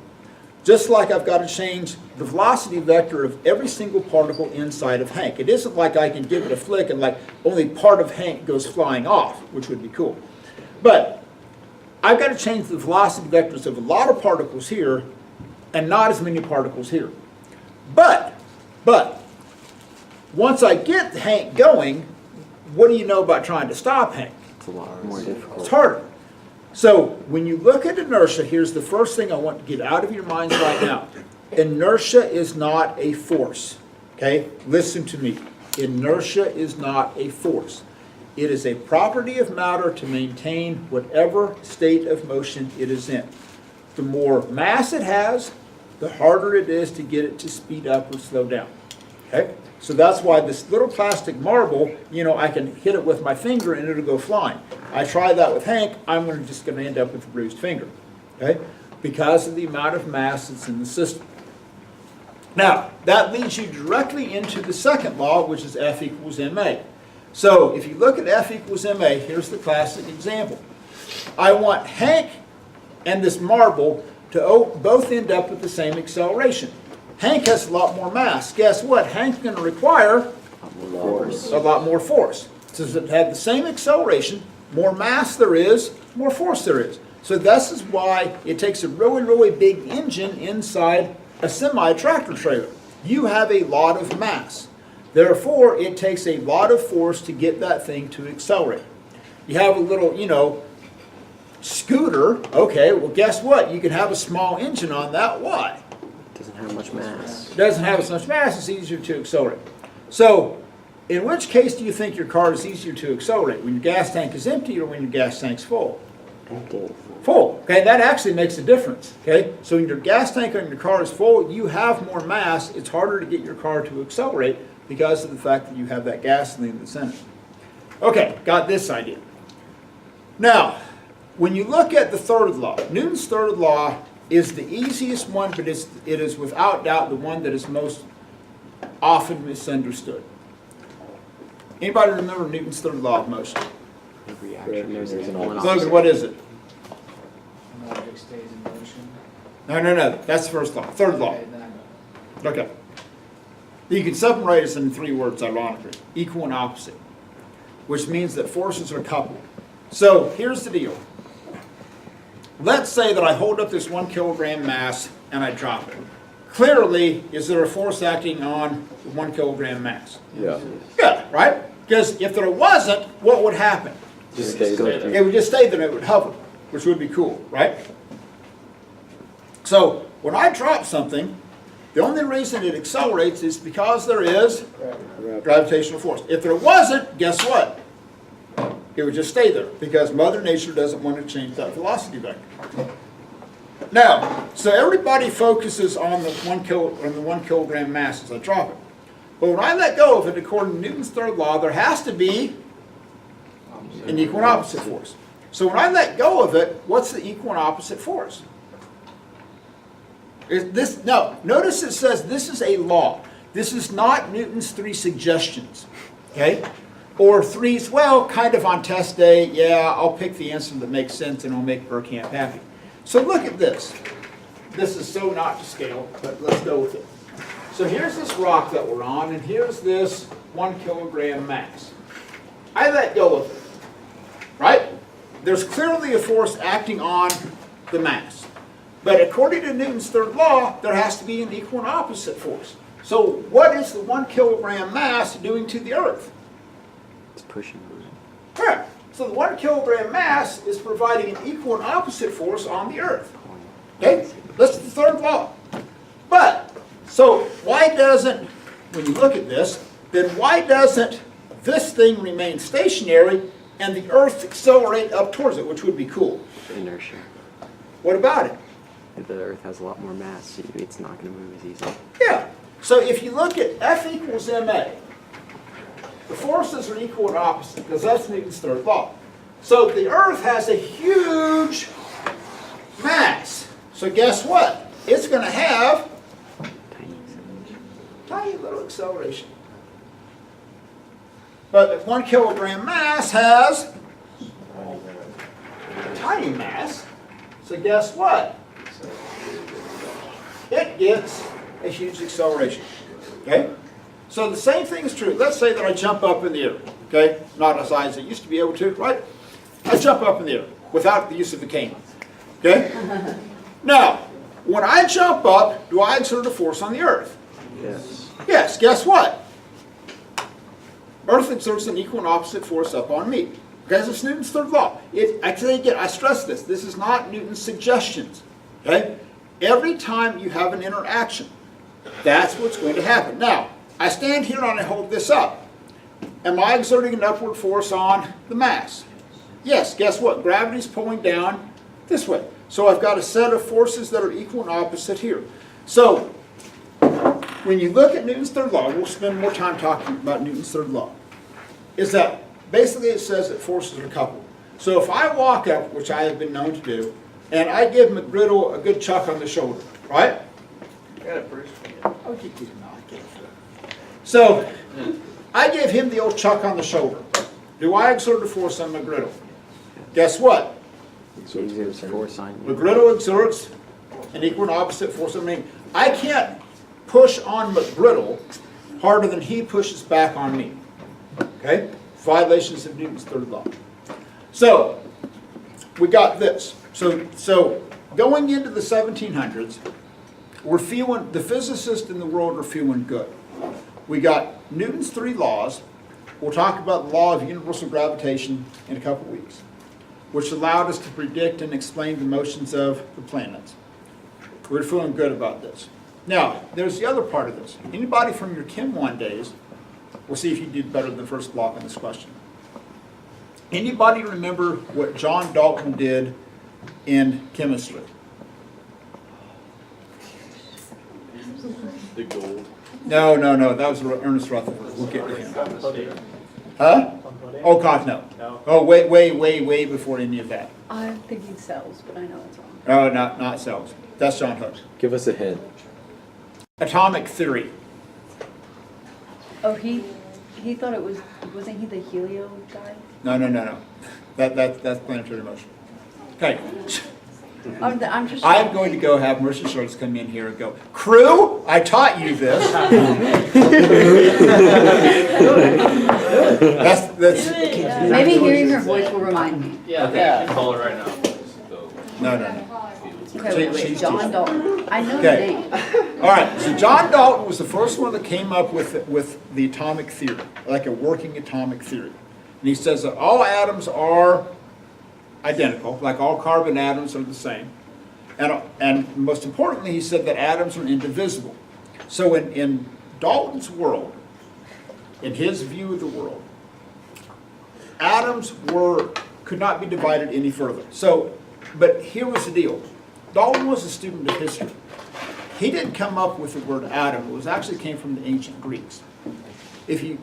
Just like I've got to change the velocity vector of every single particle inside of Hank. It isn't like I can give it a flick and like only part of Hank goes flying off, which would be cool. But I've got to change the velocity vectors of a lot of particles here and not as many particles here. But, once I get Hank going, what do you know about trying to stop Hank? It's a lot more difficult. It's harder. So when you look at inertia, here's the first thing I want to get out of your minds right now. Inertia is not a force. Okay? Listen to me. Inertia is not a force. It is a property of matter to maintain whatever state of motion it is in. The more mass it has, the harder it is to get it to speed up or slow down. Okay? So that's why this little plastic marble, you know, I can hit it with my finger and it'll go flying. I try that with Hank, I'm just going to end up with a bruised finger. Okay? Because of the amount of mass that's in the system. Now, that leads you directly into the second law, which is F equals ma. So if you look at F equals ma, here's the classic example. I want Hank and this marble to both end up with the same acceleration. Hank has a lot more mass. Guess what? Hank's going to require a lot more force. So to have the same acceleration, more mass there is, more force there is. So this is why it takes a really, really big engine inside a semi-tractor trailer. You have a lot of mass. Therefore, it takes a lot of force to get that thing to accelerate. You have a little, you know, scooter. Okay, well, guess what? You can have a small engine on that. Why? It doesn't have much mass. It doesn't have as much mass, it's easier to accelerate. So, in which case do you think your car is easier to accelerate? When your gas tank is empty or when your gas tank's full? Empty. Full. Okay, that actually makes a difference. Okay, so when your gas tank on your car is full, you have more mass. It's harder to get your car to accelerate because of the fact that you have that gasoline that's in it. Okay, got this idea. Now, when you look at the third law, Newton's third law is the easiest one, but it is without doubt the one that is most often misunderstood. Anybody remember Newton's third law of motion? The reaction, there's an Logan, opposite. what is it? An object stays in motion. No, that's the first law. Third law. Okay, then Okay. You can separate us into three words, ironically. Equal and opposite. Which means that forces are coupled. So, here's the deal. Let's say that I hold up this 1 kilogram mass and I drop it. Clearly, is there a force acting on the 1 kilogram mass? Yeah. Good, right? Because if there wasn't, what would happen? Just stay there. It would just stay there, it would hover, which would be cool, right? So, when I drop something, the only reason it accelerates is because there is gravitational force. If there wasn't, guess what? It would just stay there because Mother Nature doesn't want to change that velocity vector. Now, so everybody focuses on the 1 kilogram mass as I drop it. But when I let go of it, according to Newton's third law, there has to be an equal and opposite force. So when I let go of it, what's the equal and opposite force? Now, notice it says this is a law. This is not Newton's 3 suggestions, okay? Or 3's, well, kind of on test day, yeah, I'll pick the answer that makes sense and I'll make Bergkamp happy. So look at this. This is so not to scale, but let's go with it. So here's this rock that we're on, and here's this 1 kilogram mass. I let go of it, right? There's clearly a force acting on the mass. But according to Newton's third law, there has to be an equal and opposite force. So what is the 1 kilogram mass doing to the Earth? It's pushing on it. Correct. So the 1 kilogram mass is providing an equal and opposite force on the Earth. Okay? That's the third law. But, so why doesn't, when you look at this, then why doesn't this thing remain stationary and the Earth accelerate up towards it, which would be cool? Inertia. What about it? If the Earth has a lot more mass, so it's not going to move as easily. Yeah. So if you look at F equals ma, the forces are equal and opposite, because that's Newton's third law. So the Earth has a huge mass. So guess what? It's going to have Tiny acceleration. tiny little acceleration. But the 1 kilogram mass has tiny mass. So guess what? It gets a huge acceleration. Okay? So the same thing is true. Let's say that I jump up in the air. Okay? Not as high as I used to be able to, right? I jump up in the air without the use of the cane. Okay? Now, when I jump up, do I exert a force on the Earth? Yes. Yes, guess what? Earth exerts an equal and opposite force up on me. Okay, that's Newton's third law. I say again, I stress this. This is not Newton's suggestions. Okay? Every time you have an interaction, that's what's going to happen. Now, I stand here and I hold this up. Am I exerting an upward force on the mass? Yes, guess what? Gravity's pulling down this way. So I've got a set of forces that are equal and opposite here. So, when you look at Newton's third law, we'll spend more time talking about Newton's third law, is that basically it says that forces are coupled. So if I walk up, which I have been known to do, and I give McGriddle a good chuck on the shoulder, right? Got it, Bruce. Oh, you did not get it. So, I give him the old chuck on the shoulder. Do I exert a force on McGriddle? Guess what? So it's force on you. McGriddle exerts an equal and opposite force on me. I can't push on McGriddle harder than he pushes back on me. Okay? Violations of Newton's third law. So, we got this. So going into the 1700s, we're feeling, the physicists in the world are feeling good. We got Newton's three laws. We'll talk about the law of universal gravitation in a couple weeks, which allowed us to predict and explain the motions of the planets. We're feeling good about this. Now, there's the other part of this. Anybody from your Chem 1 days, we'll see if you did better than the first block on this question. Anybody remember what John Dalton did in chemistry? The gold. No, that was Ernest Rutherford. We'll get to him. Huh? Oh, God, no. No. Oh, way before any of that. I'm thinking cells, but I know it's wrong. Oh, not cells. That's John Hooke. Give us a hint. Atomic theory. Oh, he thought it was, wasn't he the helio guy? No. That's planetary motion. Okay. I'm just. I'm going to go have Mercy Shorts come in here and go, crew, I taught you this. that's Maybe hearing her voice will remind me. Yeah, I can call her right now. no. Okay, wait, She's John teaching. Dalton. I know Okay. the name. All right, so John Dalton was the first one that came up with the atomic theory, like a working atomic theory. And he says that all atoms are identical, like all carbon atoms are the same. And most importantly, he said that atoms are indivisible. So in Dalton's world, in his view of the world, atoms could not be divided any further. So, but here was the deal. Dalton was a student of history. He didn't come up with the word atom. It was actually came from the ancient Greeks. If you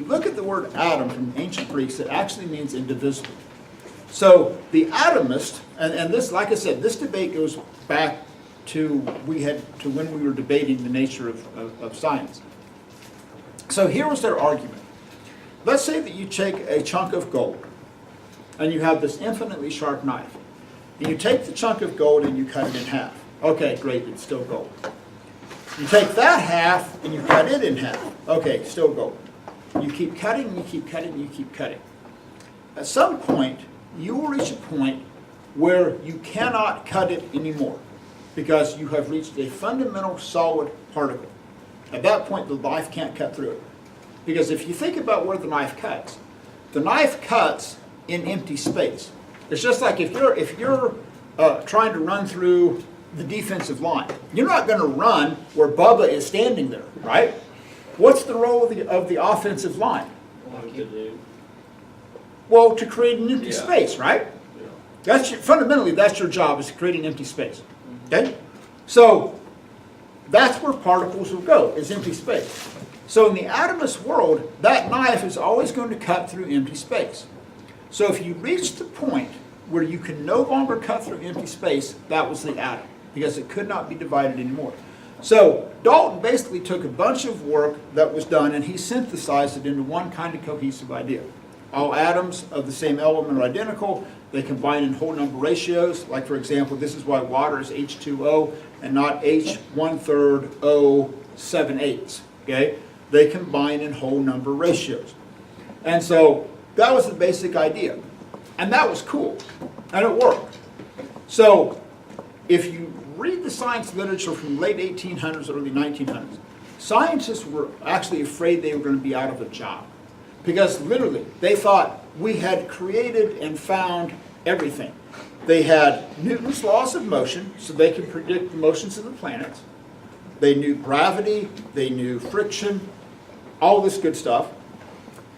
look at the word atom from the ancient Greeks, it actually means indivisible. So the atomist, and this, like I said, this debate goes back to when we were debating the nature of science. So here was their argument. Let's say that you take a chunk of gold, and you have this infinitely sharp knife. And you take the chunk of gold and you cut it in half. Okay, great, it's still gold. You take that half and you cut it in half. Okay, still gold. You keep cutting, you keep cutting, you keep cutting. At some point, you will reach a point where you cannot cut it anymore because you have reached a fundamental solid particle. At that point, the knife can't cut through it. Because if you think about where the knife cuts in empty space. It's just like if you're trying to run through the defensive line, you're not going to run where Bubba is standing there, right? What's the role of the offensive line? Well, to create an empty space, right? Fundamentally, that's your job, is to create an empty space. Okay? So that's where particles will go, is empty space. So in the atomist world, that knife is always going to cut through empty space. So if you reach the point where you can no longer cut through empty space, that was the atom, because it could not be divided anymore. So Dalton basically took a bunch of work that was done and he synthesized it into one kind of cohesive idea. All atoms of the same element are identical. They combine in whole number ratios. Like for example, this is why water is H2O and not H 1/3 O 7/8. Okay? They combine in whole number ratios. And so that was the basic idea. And that was cool. And it worked. So if you read the science literature from the late 1800s, early 1900s, scientists were actually afraid they were going to be out of a job. Because literally, they thought we had created and found everything. They had Newton's laws of motion, so they could predict the motions of the planets. They knew gravity, they knew friction, all this good stuff.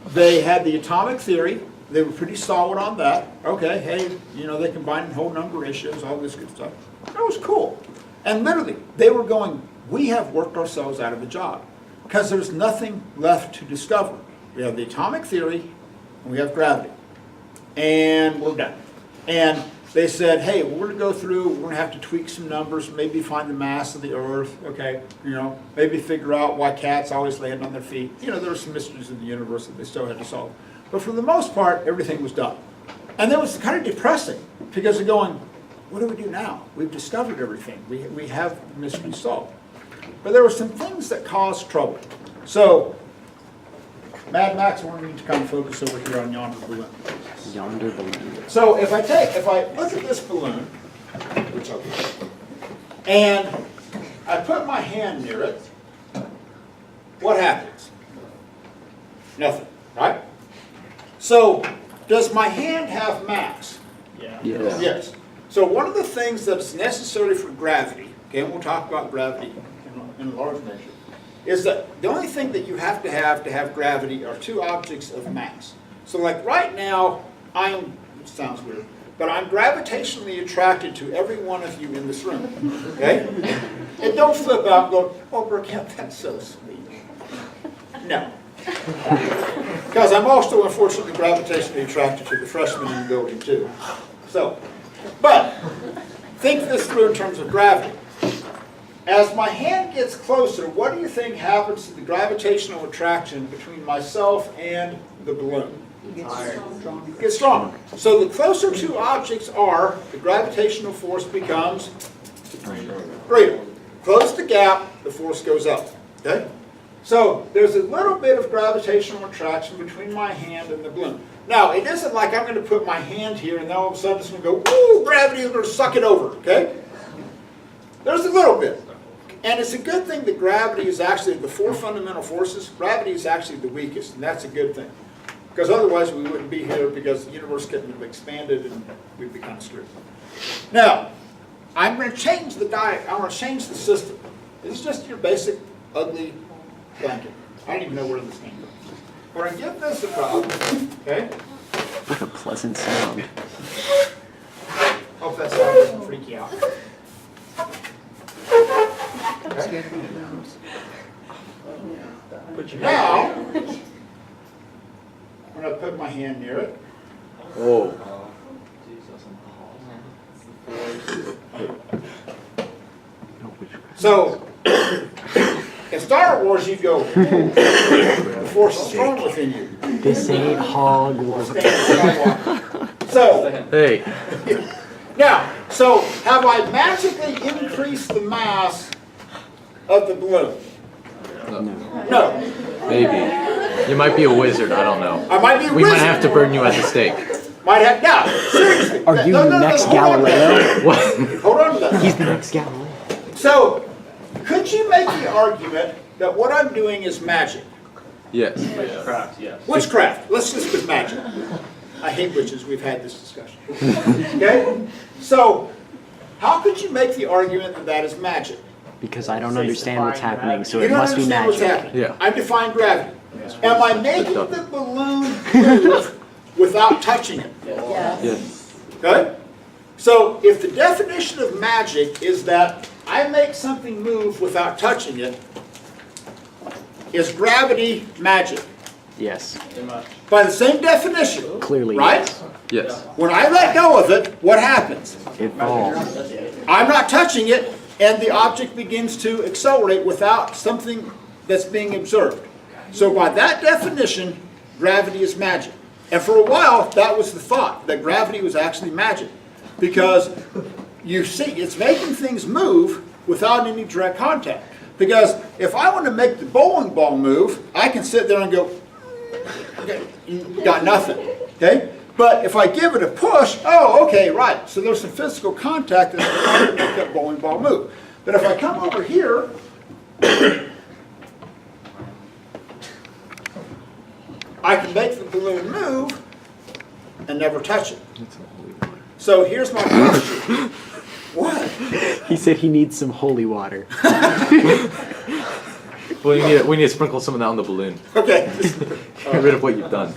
They had the atomic theory. They were pretty solid on that. Okay, hey, they combined in whole number ratios, all this good stuff. That was cool. And literally, they were going, we have worked ourselves out of a job because there's nothing left to discover. We have the atomic theory, and we have gravity. And we're done. And they said, hey, we're going to go through, we're going to have to tweak some numbers, maybe find the mass of the Earth, okay, maybe figure out why cats always land on their feet. There were some mysteries in the universe that they still had to solve. But for the most part, everything was done. And that was kind of depressing, because they're going, what do we do now? We've discovered everything. We have the mystery solved. But there were some things that caused trouble. So, Mad Max wanted me to kind of focus over here on yonder balloon. Yonder balloon. So if I look at this balloon, which I'll do, and I put my hand near it, what happens? Nothing, right? So does my hand have mass? Yeah. Yes. Yes. So one of the things that's necessary for gravity, okay, and we'll talk about gravity in large measure, is that the only thing that you have to have gravity are two objects of mass. So like right now, it sounds weird, but I'm gravitationally attracted to every one of you in this room, okay? And don't flip out and go, oh, Burkett, that's so sweet. No. Because I'm also, unfortunately, gravitationally attracted to the freshmen in the building, too. So, but think this through in terms of gravity. As my hand gets closer, what do you think happens to the gravitational attraction between myself and the balloon? It gets stronger. So the closer two objects are, the gravitational force becomes greater. Close the gap, the force goes up. Okay? So there's a little bit of gravitational attraction between my hand and the balloon. Now, it isn't like I'm going to put my hand here and then all of a sudden it's going to go, ooh, gravity is going to suck it over. Okay? There's a little bit. And it's a good thing that gravity is actually, the four fundamental forces, gravity is actually the weakest, and that's a good thing. Because otherwise we wouldn't be here, because the universe couldn't have expanded and we'd be kind of screwed. Now, I'm going to change the I'm going to change the system. This is just your basic ugly blanket. I don't even know where this came from. We're going to give this a problem, okay? What a pleasant sound. Hope that sound doesn't freak you out. Okay. Now, I'm going to put my hand near it. Oh. So, in Star Wars, you go, the Force is strong within you. This ain't Hogwarts. So, Hey. now, so have I magically increased the mass of the balloon? No. No. Maybe. You might be a wizard, I don't know. I might be a We might wizard. have to burn you at the stake. Might have, now, seriously. Are you the next hold on to that. Galileo? What? Hold on to that. He's the next Galileo. So, could you make the argument that what I'm doing is magic? Yes. Correct, yes. Witchcraft, let's just put magic. I hate witches, we've had this discussion. Okay? So, how could you make the argument that that is magic? Because I don't understand what's happening, so You it don't must be understand what's magic. happening. Yeah. I'm defying gravity. Am I making the balloon move without touching it? Yes. Yes. Okay? So, if the definition of magic is that I make something move without touching it, is gravity magic? Yes, By the same definition, clearly. right? Yes. When I let go of it, what happens? It falls. I'm not touching it, and the object begins to accelerate without something that's being observed. So by that definition, gravity is magic. And for a while, that was the thought, that gravity was actually magic. Because you see, it's making things move without any direct contact. Because if I want to make the bowling ball move, I can sit there and go, okay, you got nothing, okay? But if I give it a push, oh, okay, right. So there's some physical contact that's going to make that bowling ball move. But if I come over here, I can make the balloon move and never touch it. So here's my question. What? He said he needs some holy water. Well, we need to sprinkle some of that on the balloon. Okay. Get rid of what you've done.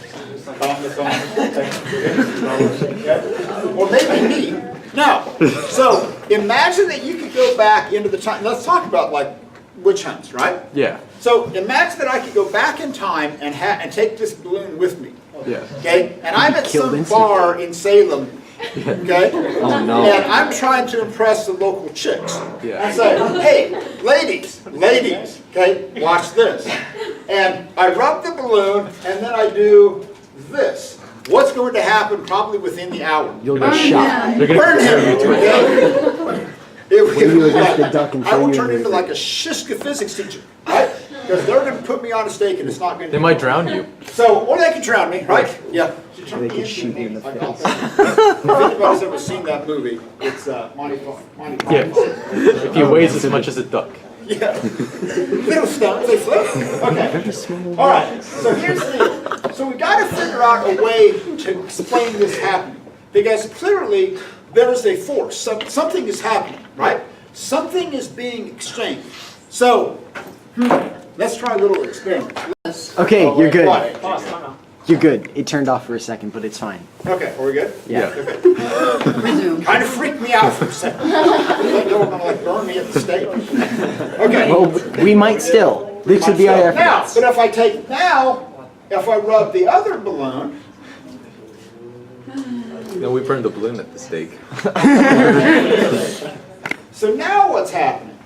Or maybe me. Now, so imagine that you could go back into the time. Let's talk about like witch hunts, right? Yeah. So imagine that I could go back in time and take this balloon with me. Yeah. Okay? And I'm at Killed some instantly. bar in Salem. Okay? Oh, no. And I'm trying to impress the local chicks. Yeah. I say, hey, ladies, okay, watch this. And I rub the balloon, and then I do this. What's going to happen probably within the hour? You'll get shot. They're gonna Burn him! compare you to Okay? When you against the duck and I throw will you turn in into the- like a Shishka physics teacher, right? Because they're going to put me on a stake, and it's not going to. They might drown you. So, or they can drown me, right? Yeah. Or they can shoot you in the Like, face. if anybody's ever seen that movie, it's Monty Python. Yeah. If he weighs as much as a duck. Yeah. Little stones, they float. Okay. All right. So here's the deal. So we got to figure out a way to explain this happening, because clearly there is a force. Something is happening, right? Something is being exchanged. So let's try a little experiment. Okay, Oh, you're wait, good. what? You're good. It turned off for a second, but it's fine. Okay, are we good? Yeah. Resume. Kind of freaked me out for a second. I thought they were going to like burn me at the stake. Okay. Well, we might still. This would be our Now, evidence. but if I take now, if I rub the other balloon, Then we burn the balloon at the stake. so now what's happening?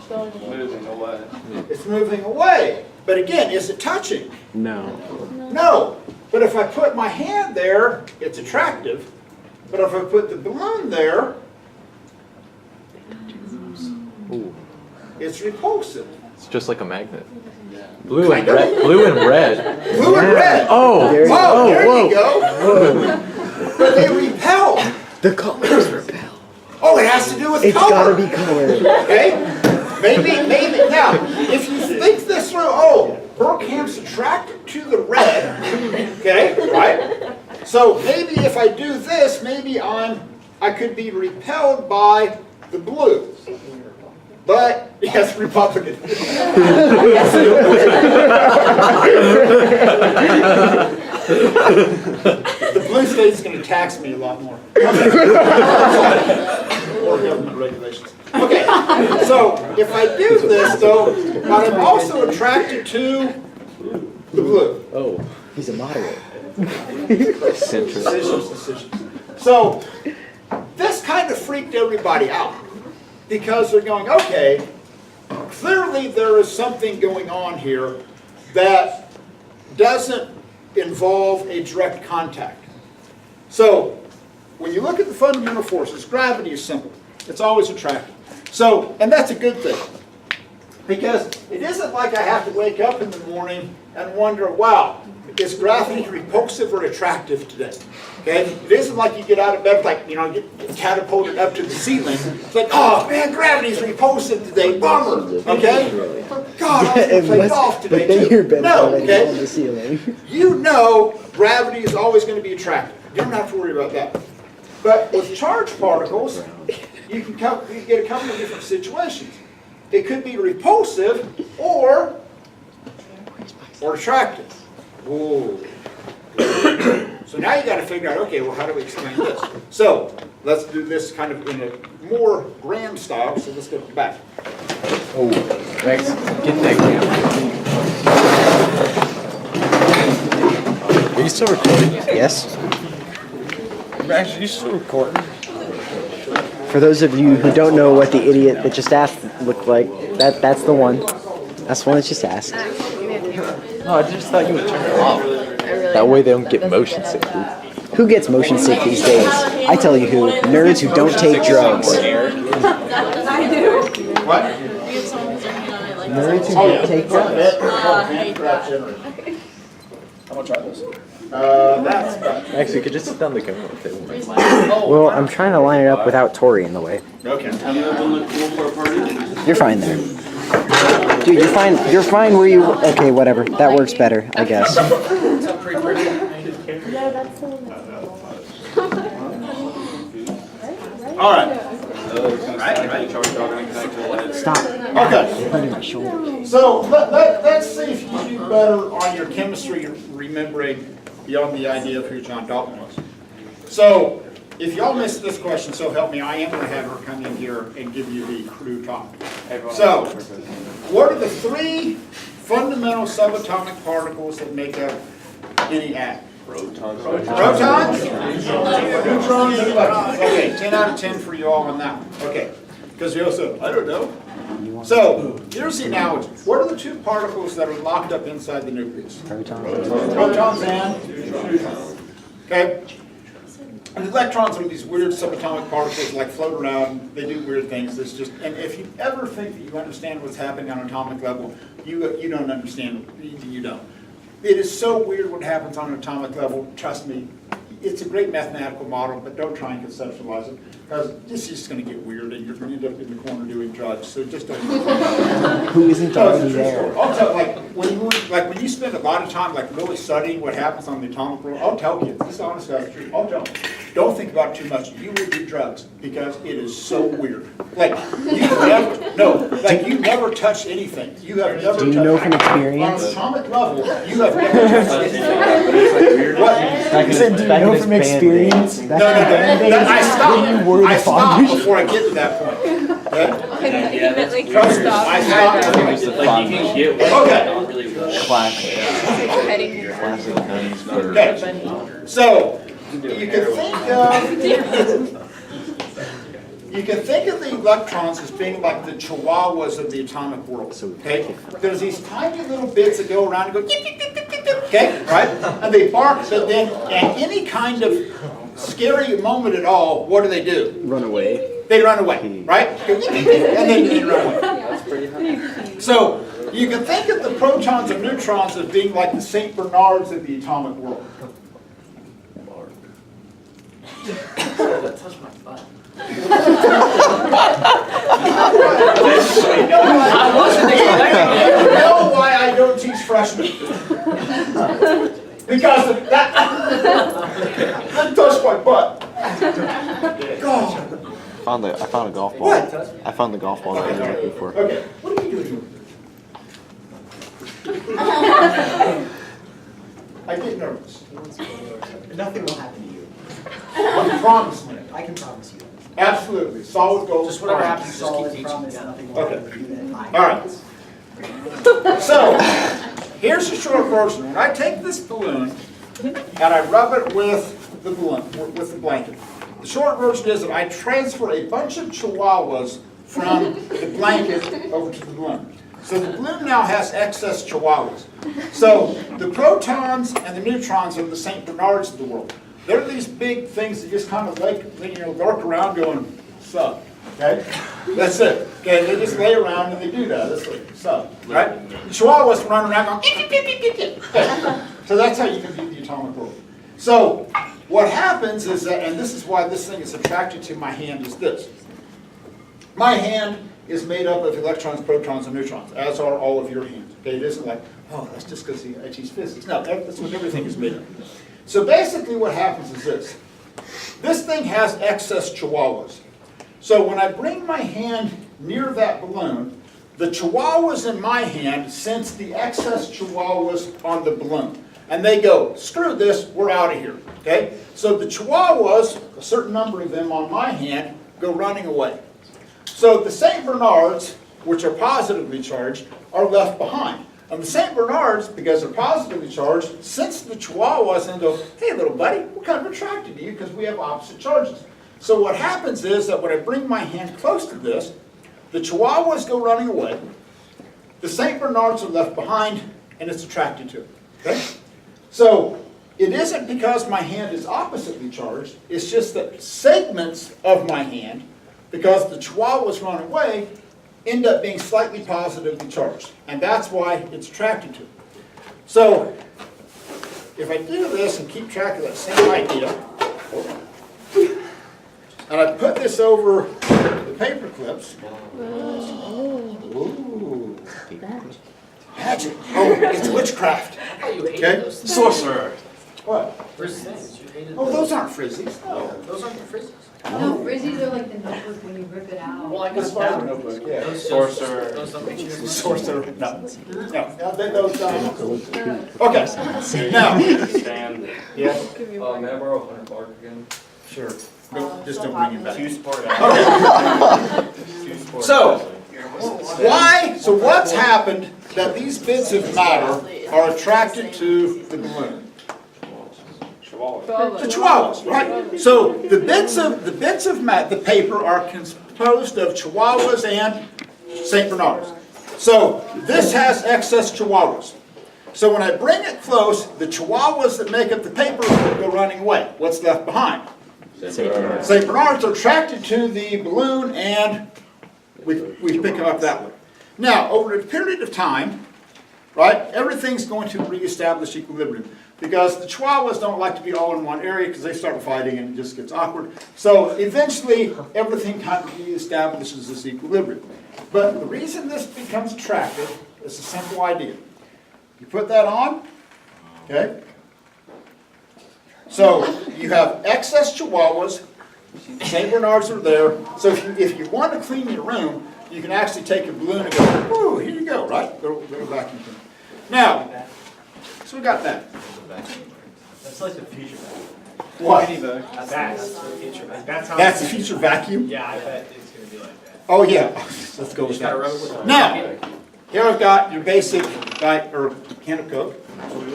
Moving away. It's moving away. But again, is it touching? No. No. But if I put my hand there, it's attractive. But if I put the balloon there, Ooh. it's repulsive. It's just like a magnet. Blue and red. Blue and red. Blue and red. Oh. There you Oh, go. there Whoa. you go. But they repel. The colors repel. Oh, it has to do with It's color. gotta be color. Okay? Maybe. Now, if you think this through, oh, Burkham's attracted to the red, okay, right? So maybe if I do this, maybe I could be repelled by the blue. But, yes, Republican. The blue state's going to tax me a lot more. Or government regulations. Okay, so if I do this though, but I'm also attracted to the blue. Oh, he's a moderate. Decisions. So this kind of freaked everybody out because they're going, okay, clearly there is something going on here that doesn't involve a direct contact. So when you look at the fundamental forces, gravity is simple. It's always attractive. So, and that's a good thing. Because it isn't like I have to wake up in the morning and wonder, wow, is gravity repulsive or attractive today? Okay, it isn't like you get out of bed, like, you know, get catapulted up to the ceiling. It's like, oh man, gravity's repulsive today, bummer, okay? God, I was gonna play golf today But then too. your bed's No, already okay? on the ceiling. You know gravity is always going to be attractive. You don't have to worry about that. But with charged particles, you can get a couple of different situations. It could be repulsive or attractive. Whoa. So now you got to figure out, okay, well, how do we explain this? So let's do this kind of in a more grand style. So let's go back. Oh, thanks. Get that camera. Are you still recording? Yes. Max, are you still recording? For those of you who don't know what the idiot that just asked looked like, that's the one. That's the one that just asked. No, I just thought you would turn it off. That way they don't get motion sick, dude. Who gets motion sick these days? I tell you who. Nerds who don't take drugs. I do. What? Nerds who Oh, yeah. don't take drugs. I'm going to try this. That's about Actually, you could just sit down the camera with it. Well, I'm trying to line it up without Tori in the way. Okay. You're fine there. Dude, you're fine. You're fine where you. Okay, whatever. That works better, I guess. All right. Stop. Okay. Under my shoulder. So let's see if you do better on your chemistry remembering beyond the idea of who John Dalton was. So if y'all missed this question, so help me, I am going to have her come in here and give you the crew talk. So what are the three fundamental subatomic particles that make up any atom? Protons? Neutrons and electrons. Okay, 10 out of 10 for you all on that one. Okay, because you also, I don't know. So here's the analogy. What are the two particles that are locked up inside the nucleus? Protons and neutrons. Okay? And electrons are these weird subatomic particles like float around, they do weird things. It's just, and if you ever think that you understand what's happening on an atomic level, you don't understand, you don't. It is so weird what happens on an atomic level, trust me. It's a great mathematical model, but don't try and conceptualize it, because this is just going to get weird and you're going to end up in the corner doing drugs, so just don't. Who isn't No, it's a already true there? story. I'll tell, when you spend a lot of time really studying what happens on the atomic world, I'll tell kids, this is honest, that's true. I'll tell them, don't think about it too much. You will do drugs because it is so weird. You never touched anything. You have never touched. Do you know from experience? On an atomic level, you have never touched anything. What? I said, do you know from experience? No. I stopped before I get to that point. Okay? Trust me, I stopped. Like you can get Okay. really well. Classic 90s for Okay, so you can think of the electrons as being like the chihuahuas of the atomic world. Okay, there's these tiny little bits that go around and go, yip, yip, yip, yip, yip, okay, right? And they bark, but then at any kind of scary moment at all, what do? Run away. They run away, right? And then they run away. So you can think of the protons and neutrons as being like the St. Bernards of the atomic world. Touch my butt. I wasn't expecting it. You know why I don't teach freshmen? Because of that. That touched my butt. God. I found a golf ball. What? I found the golf ball that I was looking for. Okay, what are you doing? I get nervous. Nothing will happen to you. You promise me. I can promise you. Absolutely. Solid gold. Just whatever promise. happens, just keep teaching. Promise nothing will happen to you that I. All right. So, here's the short version. When I take this balloon and I rub it with the balloon, with the blanket, the short version is that I transfer a bunch of chihuahuas from the blanket over to the balloon. So the balloon now has excess chihuahuas. So the protons and the neutrons are the St. Bernards of the world. They're these big things that just kind of lurk around going, sup. Okay? That's it. Okay, they just lay around and they do that. That's like stuff, right? The Chihuahuas run around going, "Eep, eep, eep, eep, eep." Okay. So that's how you compute the atomic orbital. So what happens is that, and this is why this thing is attracted to my hand, is this. My hand is made up of electrons, protons, and neutrons, as are all of your hands. Okay, it isn't like, oh, that's just because I teach physics. No, that's what everything is made of. So basically what happens is this. This thing has excess chihuahuas. So when I bring my hand near that balloon, the chihuahuas in my hand sense the excess chihuahuas on the balloon. And they go, screw this, we're out of here. Okay? So the chihuahuas, a certain number of them on my hand, go running away. So the St. Bernards, which are positively charged, are left behind. And the St. Bernards, because they're positively charged, sense the chihuahuas and go, hey, little buddy, we're kind of attracted to you because we have opposite charges. So what happens is that when I bring my hand close to this, the chihuahuas go running away, the St. Bernards are left behind, and it's attracted to it. Okay? So it isn't because my hand is oppositely charged, it's just that segments of my hand, because the chihuahuas run away, end up being slightly positively charged. And that's why it's attracted to it. So if I do this and keep track of that same idea, and I put this over the paper clips. Ooh. Magic. Oh, it's witchcraft. Okay? Sorcerer. What? Oh, those aren't frizzies. No, those aren't the frizzies. No, frizzies are like the notebook when you rip it out. Well, I The guess spider notebook, yeah. Sorcerer. Those don't make you Sorcerer, no. No, those, okay. Now, stand. yeah, May I borrow 100 bark again? sure. No, just don't bring it back. Two sport. Okay. So, so what's happened that these bits of matter are attracted to the balloon? The chihuahuas, right? So the bits of the paper are composed of chihuahuas and St. Bernards. So this has excess chihuahuas. So when I bring it close, the chihuahuas that make up the paper go running away. What's left behind? St. Bernards are attracted to the balloon, and we pick them up that way. Now, over a period of time, right, everything's going to reestablish equilibrium. Because the chihuahuas don't like to be all in one area because they start fighting and it just gets awkward. So eventually, everything kind of reestablishes this equilibrium. But the reason this becomes attractive is a simple idea. You put that on, okay? So you have excess chihuahuas, St. Bernards are there. So if you want to clean your room, you can actually take a balloon and go, whoo, here you go, right? Go vacuum cleaner. Now, so we got that. That's like the future vacuum. What? That's the future vacuum. That's how. That's the future vacuum? Yeah, I bet it's gonna be like that. Oh, yeah. Let's go with that. Now, here I've got your basic can of Coke.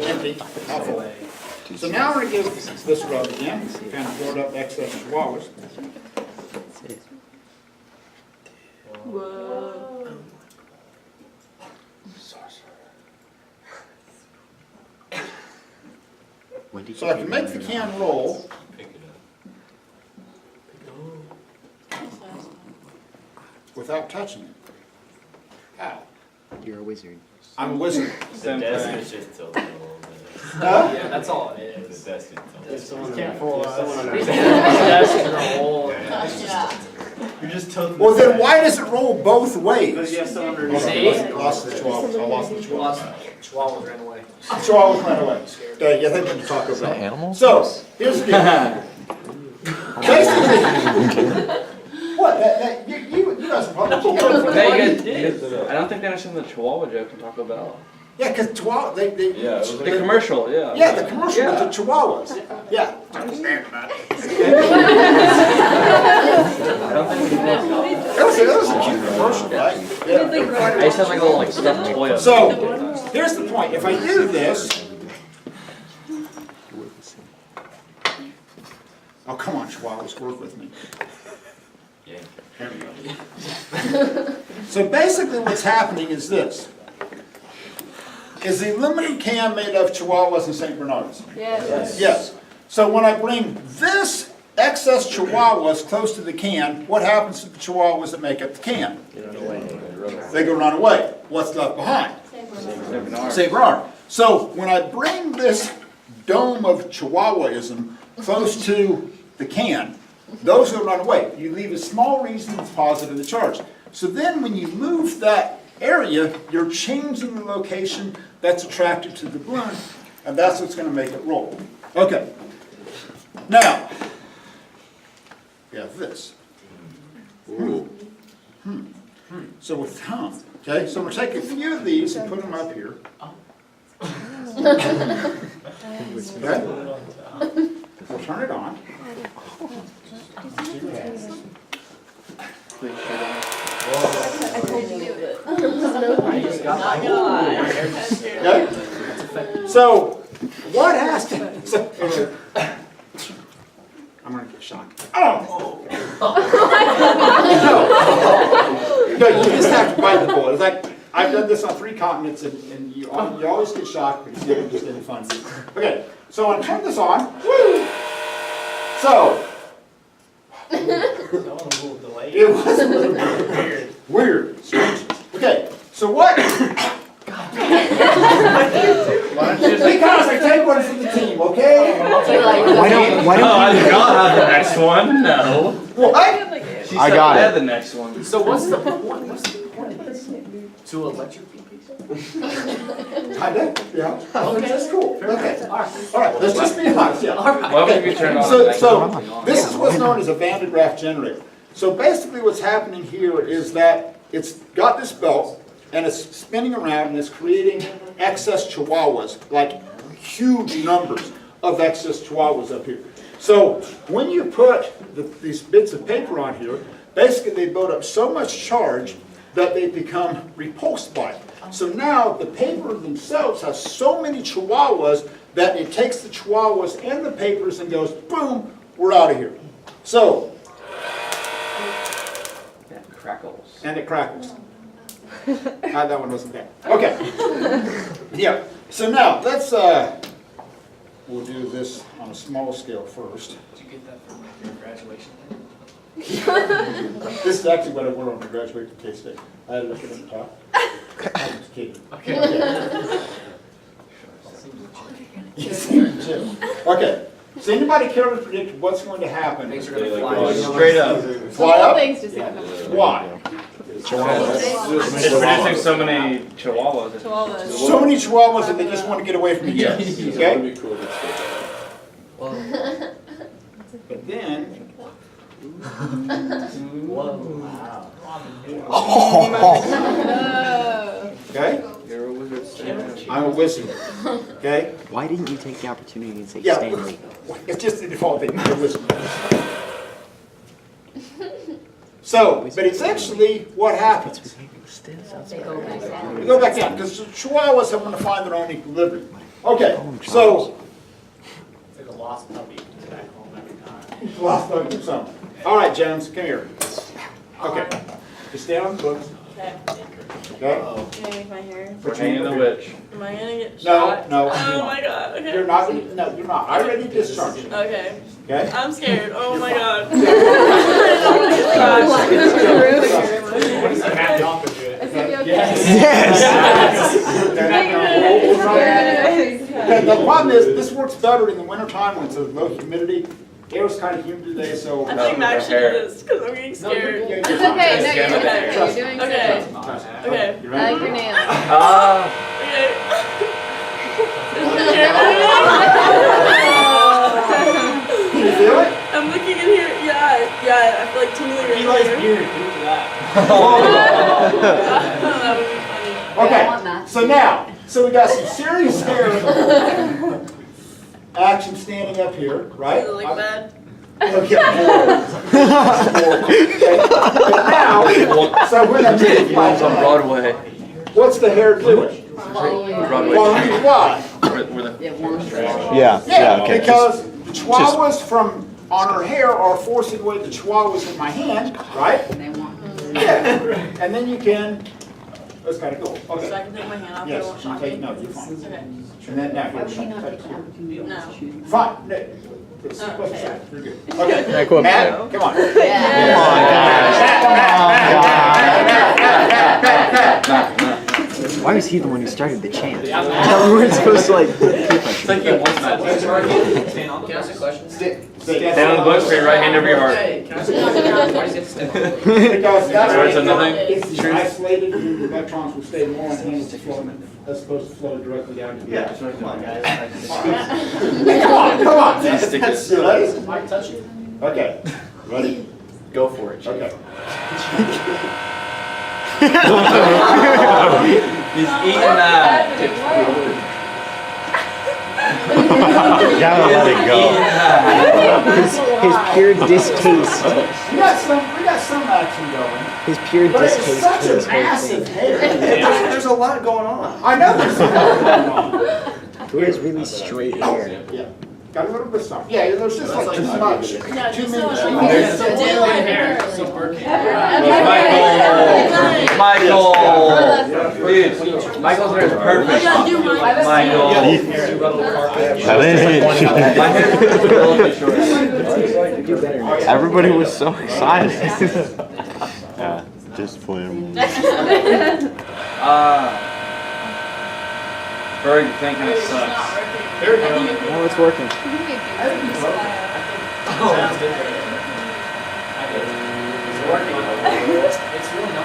Empty. Half full. So now we're going to give this rub again. Kind of build up excess chihuahuas. Whoa. So I can make the can roll. Without touching it. How? You're a wizard. I'm a wizard. The desk is just tilted a little bit. Huh? Yeah, that's all it is. The desk is tilted. Can't fool us. You're just tilting. Well, then why does it roll both ways? Because you have someone I underneath. lost the chihuahuas. I lost the chihuahuas. Chihuahua ran away. Chihuahuas ran away. Yeah, they didn't talk Is that about it. animals? So, here's the deal. Basically, what, you guys are probably. Hey, you guys did. I don't think they understand the Chihuahua joke from Taco Bell. Yeah, because Chihuahua, The commercial, yeah. Yeah, the commercial with the Chihuahuas. Yeah. I don't think we know. That was a cute commercial, right? Yeah. I used to have like a little like stuffed toy. So, here's the point. If I do this. Oh, come on, Chihuahuas, work with me. Yeah. There we go. So basically what's happening is this. Is the aluminum can made of Chihuahuas and St. Bernards? Yes. Yes. So when I bring this excess chihuahuas close to the can, what happens to the chihuahuas that make up the can? They go run away. What's left behind? St. Bernard. So when I bring this dome of Chihuahuaism close to the can, those will run away. You leave a small reason that's positively charged. So then when you move that area, you're changing the location that's attracted to the balloon, and that's what's going to make it roll. Okay. Now, we have this. So with thumb, okay, so we're taking a few of these and put them up here. Okay? We'll turn it on. Okay? So, what has to, so, I'm gonna get shocked. Oh! No, you just have to bite the bullet. It's like, I've done this on 3 continents, and you always get shocked because you don't just any fun. Okay, so I'm gonna turn this on. Woo! So, it was a little bit weird, strange. Okay, so what? Because I take one for the team, okay? Why don't I did not have the next one, no. What? She I said got I it. had the next one. So what's the point of this? To electrocute people? Kinda, yeah. Okay, that's cool. Okay, all right, let's just be honest, yeah. Why would you turn on the next So one? this is what's known as a Van de Graaff generator. So basically what's happening here is that it's got this belt and it's spinning around and it's creating excess chihuahuas, like huge numbers of excess chihuahuas up here. So when you put these bits of paper on here, basically they build up so much charge that they become repulsed by it. So now the paper themselves has so many chihuahuas that it takes the chihuahuas and the papers and goes, boom, we're out of here. So, Crackles. and it crackles. That one wasn't bad. Okay. Yeah. So now let's we'll do this on a small scale first. Did you get that from your graduation? This is actually what I wore when I graduated from K-State. I had to look at the top. I was kidding. Okay. Okay. So anybody care to predict what's going to happen? Things are gonna fly. Straight up. Fly up? Things just happen. Why? It's producing so many chihuahuas. So many chihuahuas that they just want to get away from each other. Okay? But then, okay? You're a wizard. I'm a wizard. Okay? Why didn't you take the opportunity and say Yeah. Stanley? It's just the default thing. I'm a wizard. So, but essentially, what happens? We go back down, because chihuahuas have to find their own equilibrium. Okay, so, It's like a lost puppy. It's back home every time. lost focus of some. All right, Jones, come here. Okay, just stay on the books. Okay? Okay, my hair. We're hanging the witch. Am I gonna get No, shot? no. Oh my god, okay. You're not, no, you're not. I already discharged you. Okay. Okay? I'm scared. Oh my god. I What is that? Matt Johnson do it? The problem is, this works better in the wintertime when it's a low humidity. Air's kind of humid today, so. I think Max should do this because I'm getting scared. It's It's okay, no, you're okay, you're doing Okay. good. Okay. You I like ready? your nails. Can you feel it? I'm looking in here. Yeah, I feel like tingling right Eli's here. beard, do that. That would be funny. Okay, so now, so we got some serious hair action standing up here, right? Does it look bad? Okay. But now, so when I take He lives on Broadway. what's the hair doing? Broadway. Why? Where the Yeah, Yeah, okay. because the chihuahuas from on her hair are forcing away the chihuahuas in my hand, right? Yeah, and then you can, that's kind of cool. So I Okay. can take my hand off. It Yes, won't you shock take, me. no, you're fine. Okay. And then now, Why would she here, not take an opportunity to No. choose? fine. No, Put a seatbelt aside. You're good. I Okay, quote Matt, come on. Why was he the one who started the chant? We weren't supposed to like. It's like you once met. Can I ask a question? Stand on the books, put your right hand over your heart. Can I ask a question? Because that's Sorry, so nothing? if it's isolated, the electrons will stay more in hand to flow as opposed to flow directly down to the Yeah, come on, guys. Come on, man. Stick That's it. ready? Might touch you. Okay, ready? Go for it. Okay. He's eating that. Gotta let it go. His pure distaste. We got some action going, His pure but it's distaste such for a this whole massive thing. hair. There's a lot going on. I know there's some going on. He has really straight hair. Yeah, got a little bit of stuff. Yeah, there's just like too much. No, Too just many. so There's so daylight hair. Michael! Dude, Michael's hair is perfect. I gotta do mine. Michael. My hair is a little bit short. Everybody was so excited. Yeah, disappointed. Berg thing kind of sucks. There you go. No, it's working.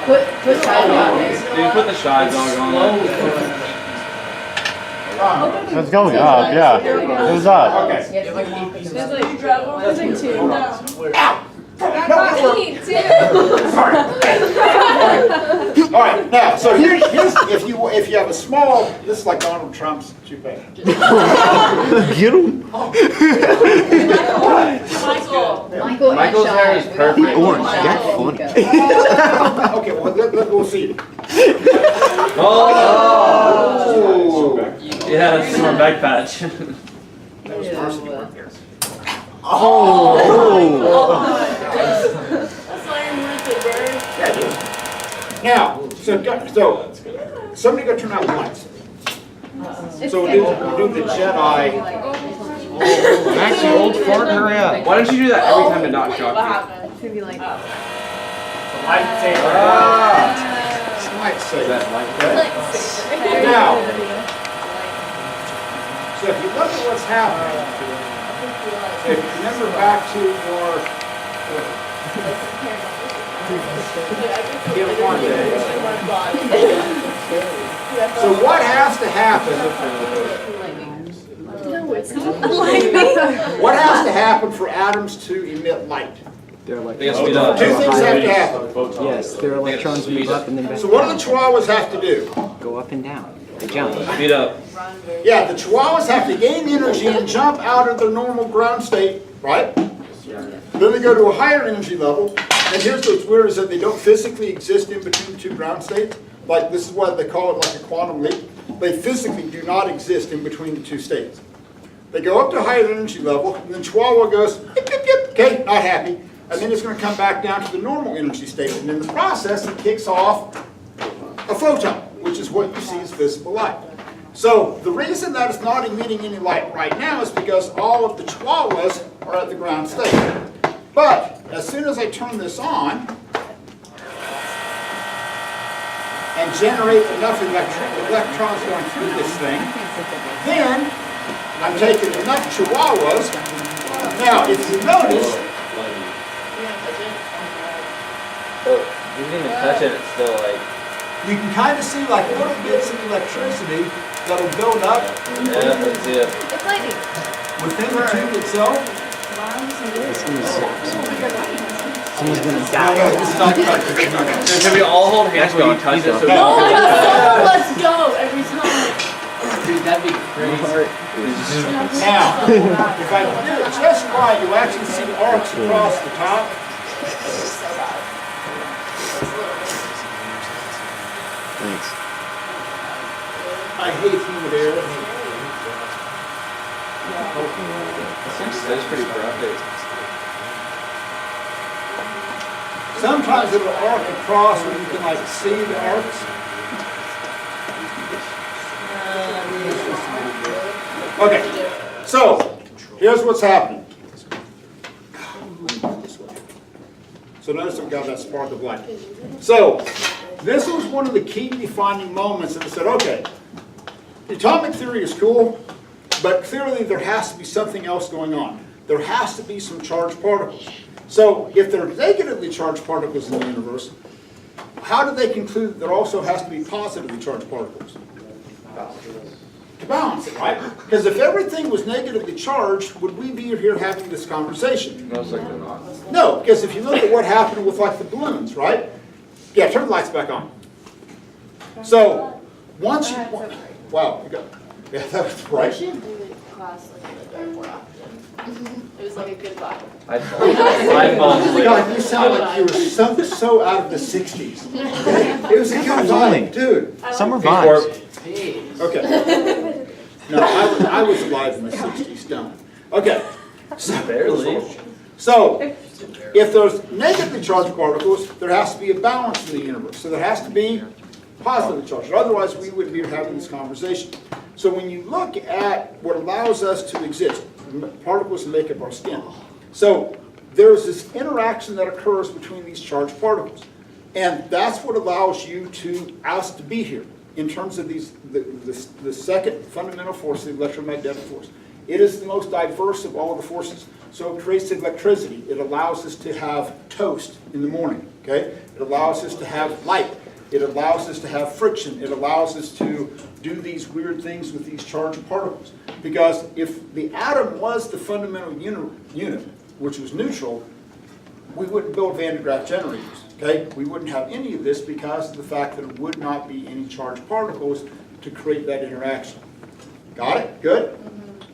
Put side on it. Dude, put the shy dog on. It's going up, yeah. It was up. Okay. There's like two. No. All right, now, so here's if you have a small, this is like Donald Trump's toupee. Get him. Michael. Michael's hair is perfect. Orange, that's funny. Okay, well, we'll see. Oh! Yeah, it's more back patch. That was varsity work there. That's why I'm with the bird. Now, so somebody go turn out the lights. So we'll do the Jedi. Maxie, old fart, hurry up. Why don't you do that every time to not What shock you? happened? It's gonna be like, Lightsaber. Like, Now, so if you look at what's happening, if you remember back to your So what has to happen? no, it's not. What has to happen for atoms to emit light? They're They gotta speed up. Two things have to happen. Yes, their electrons move up and then back So what do the down. Chihuahuas have to do? Go up and down. They jump. Speed up. Yeah, the Chihuahuas have to gain energy and jump out of their normal ground state, right? Then they go to a higher energy level, and here's what's weird is that they don't physically exist in between the two ground states. Like, this is why they call it like a quantum leap. They physically do not exist in between the two states. They go up to a higher energy level, and then Chihuahua goes, yip, yip, yip, okay, not happy. And then it's going to come back down to the normal energy state. And in the process, it kicks off a photon, which is what you see as visible light. So the reason that it's not emitting any light right now is because all of the Chihuahuas are at the ground state. But as soon as I turn this on and generate enough electrons going through this thing, then I'm taking enough Chihuahuas. Now, if you notice, Oh, you didn't even touch it, it's still like... you can kind of see like little bits of electricity that'll build up Yeah, let's see it. it's lightning. within the tube itself. Someone's gonna Dude, can we all hold hands when you touch it? So Let's go every time. Dude, that'd be crazy. Now, if I do it just right, you actually see arcs across the top. Thanks. I hate humid air. That's pretty graphic. Sometimes it'll arc across where you can like see the arcs. Okay, so here's what's happening. So notice I've got that spark of light. So this was one of the key defining moments that I said, okay, atomic theory is cool, but clearly there has to be something else going on. There has to be some charged particles. So if there are negatively charged particles in the universe, how do they conclude that there also has to be positively charged particles? To balance it, right? Because if everything was negatively charged, would we be here having this conversation? Most likely not. No, because if you look at what happened with like the balloons, right? Yeah, turn the lights back on. So, once you, wow, you got, yeah, that was I right. should do it class like in the dark more often. It was like a good vibe. I'd fall asleep. God, you sound like you were so out of the 60s. It was a good vibe, dude. Summer vibes. Okay. No, I was alive in the 60s, don't. Okay. Barely. So, if there's negatively charged particles, there has to be a balance in the universe. So there has to be positively charged. Otherwise, we wouldn't be having this conversation. So when you look at what allows us to exist, particles make up our skin. So there's this interaction that occurs between these charged particles. And that's what allows us to be here in terms of the second fundamental force, the electromagnetic force. It is the most diverse of all of the forces. So it creates electricity. It allows us to have toast in the morning, okay? It allows us to have light. It allows us to have friction. It allows us to do these weird things with these charged particles. Because if the atom was the fundamental unit, which was neutral, we wouldn't build Van de Graaff generators, okay? We wouldn't have any of this because of the fact that there would not be any charged particles to create that interaction. Got it? Good?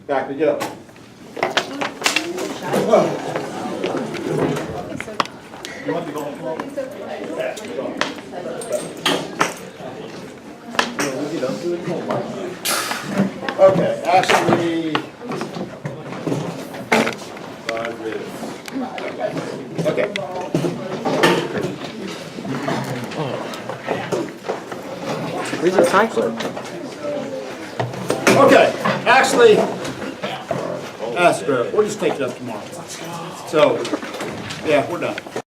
Back we go. You want to go? Okay, actually, okay. Where's your time for? Okay, actually, we'll just take it up tomorrow. So, yeah, we're done.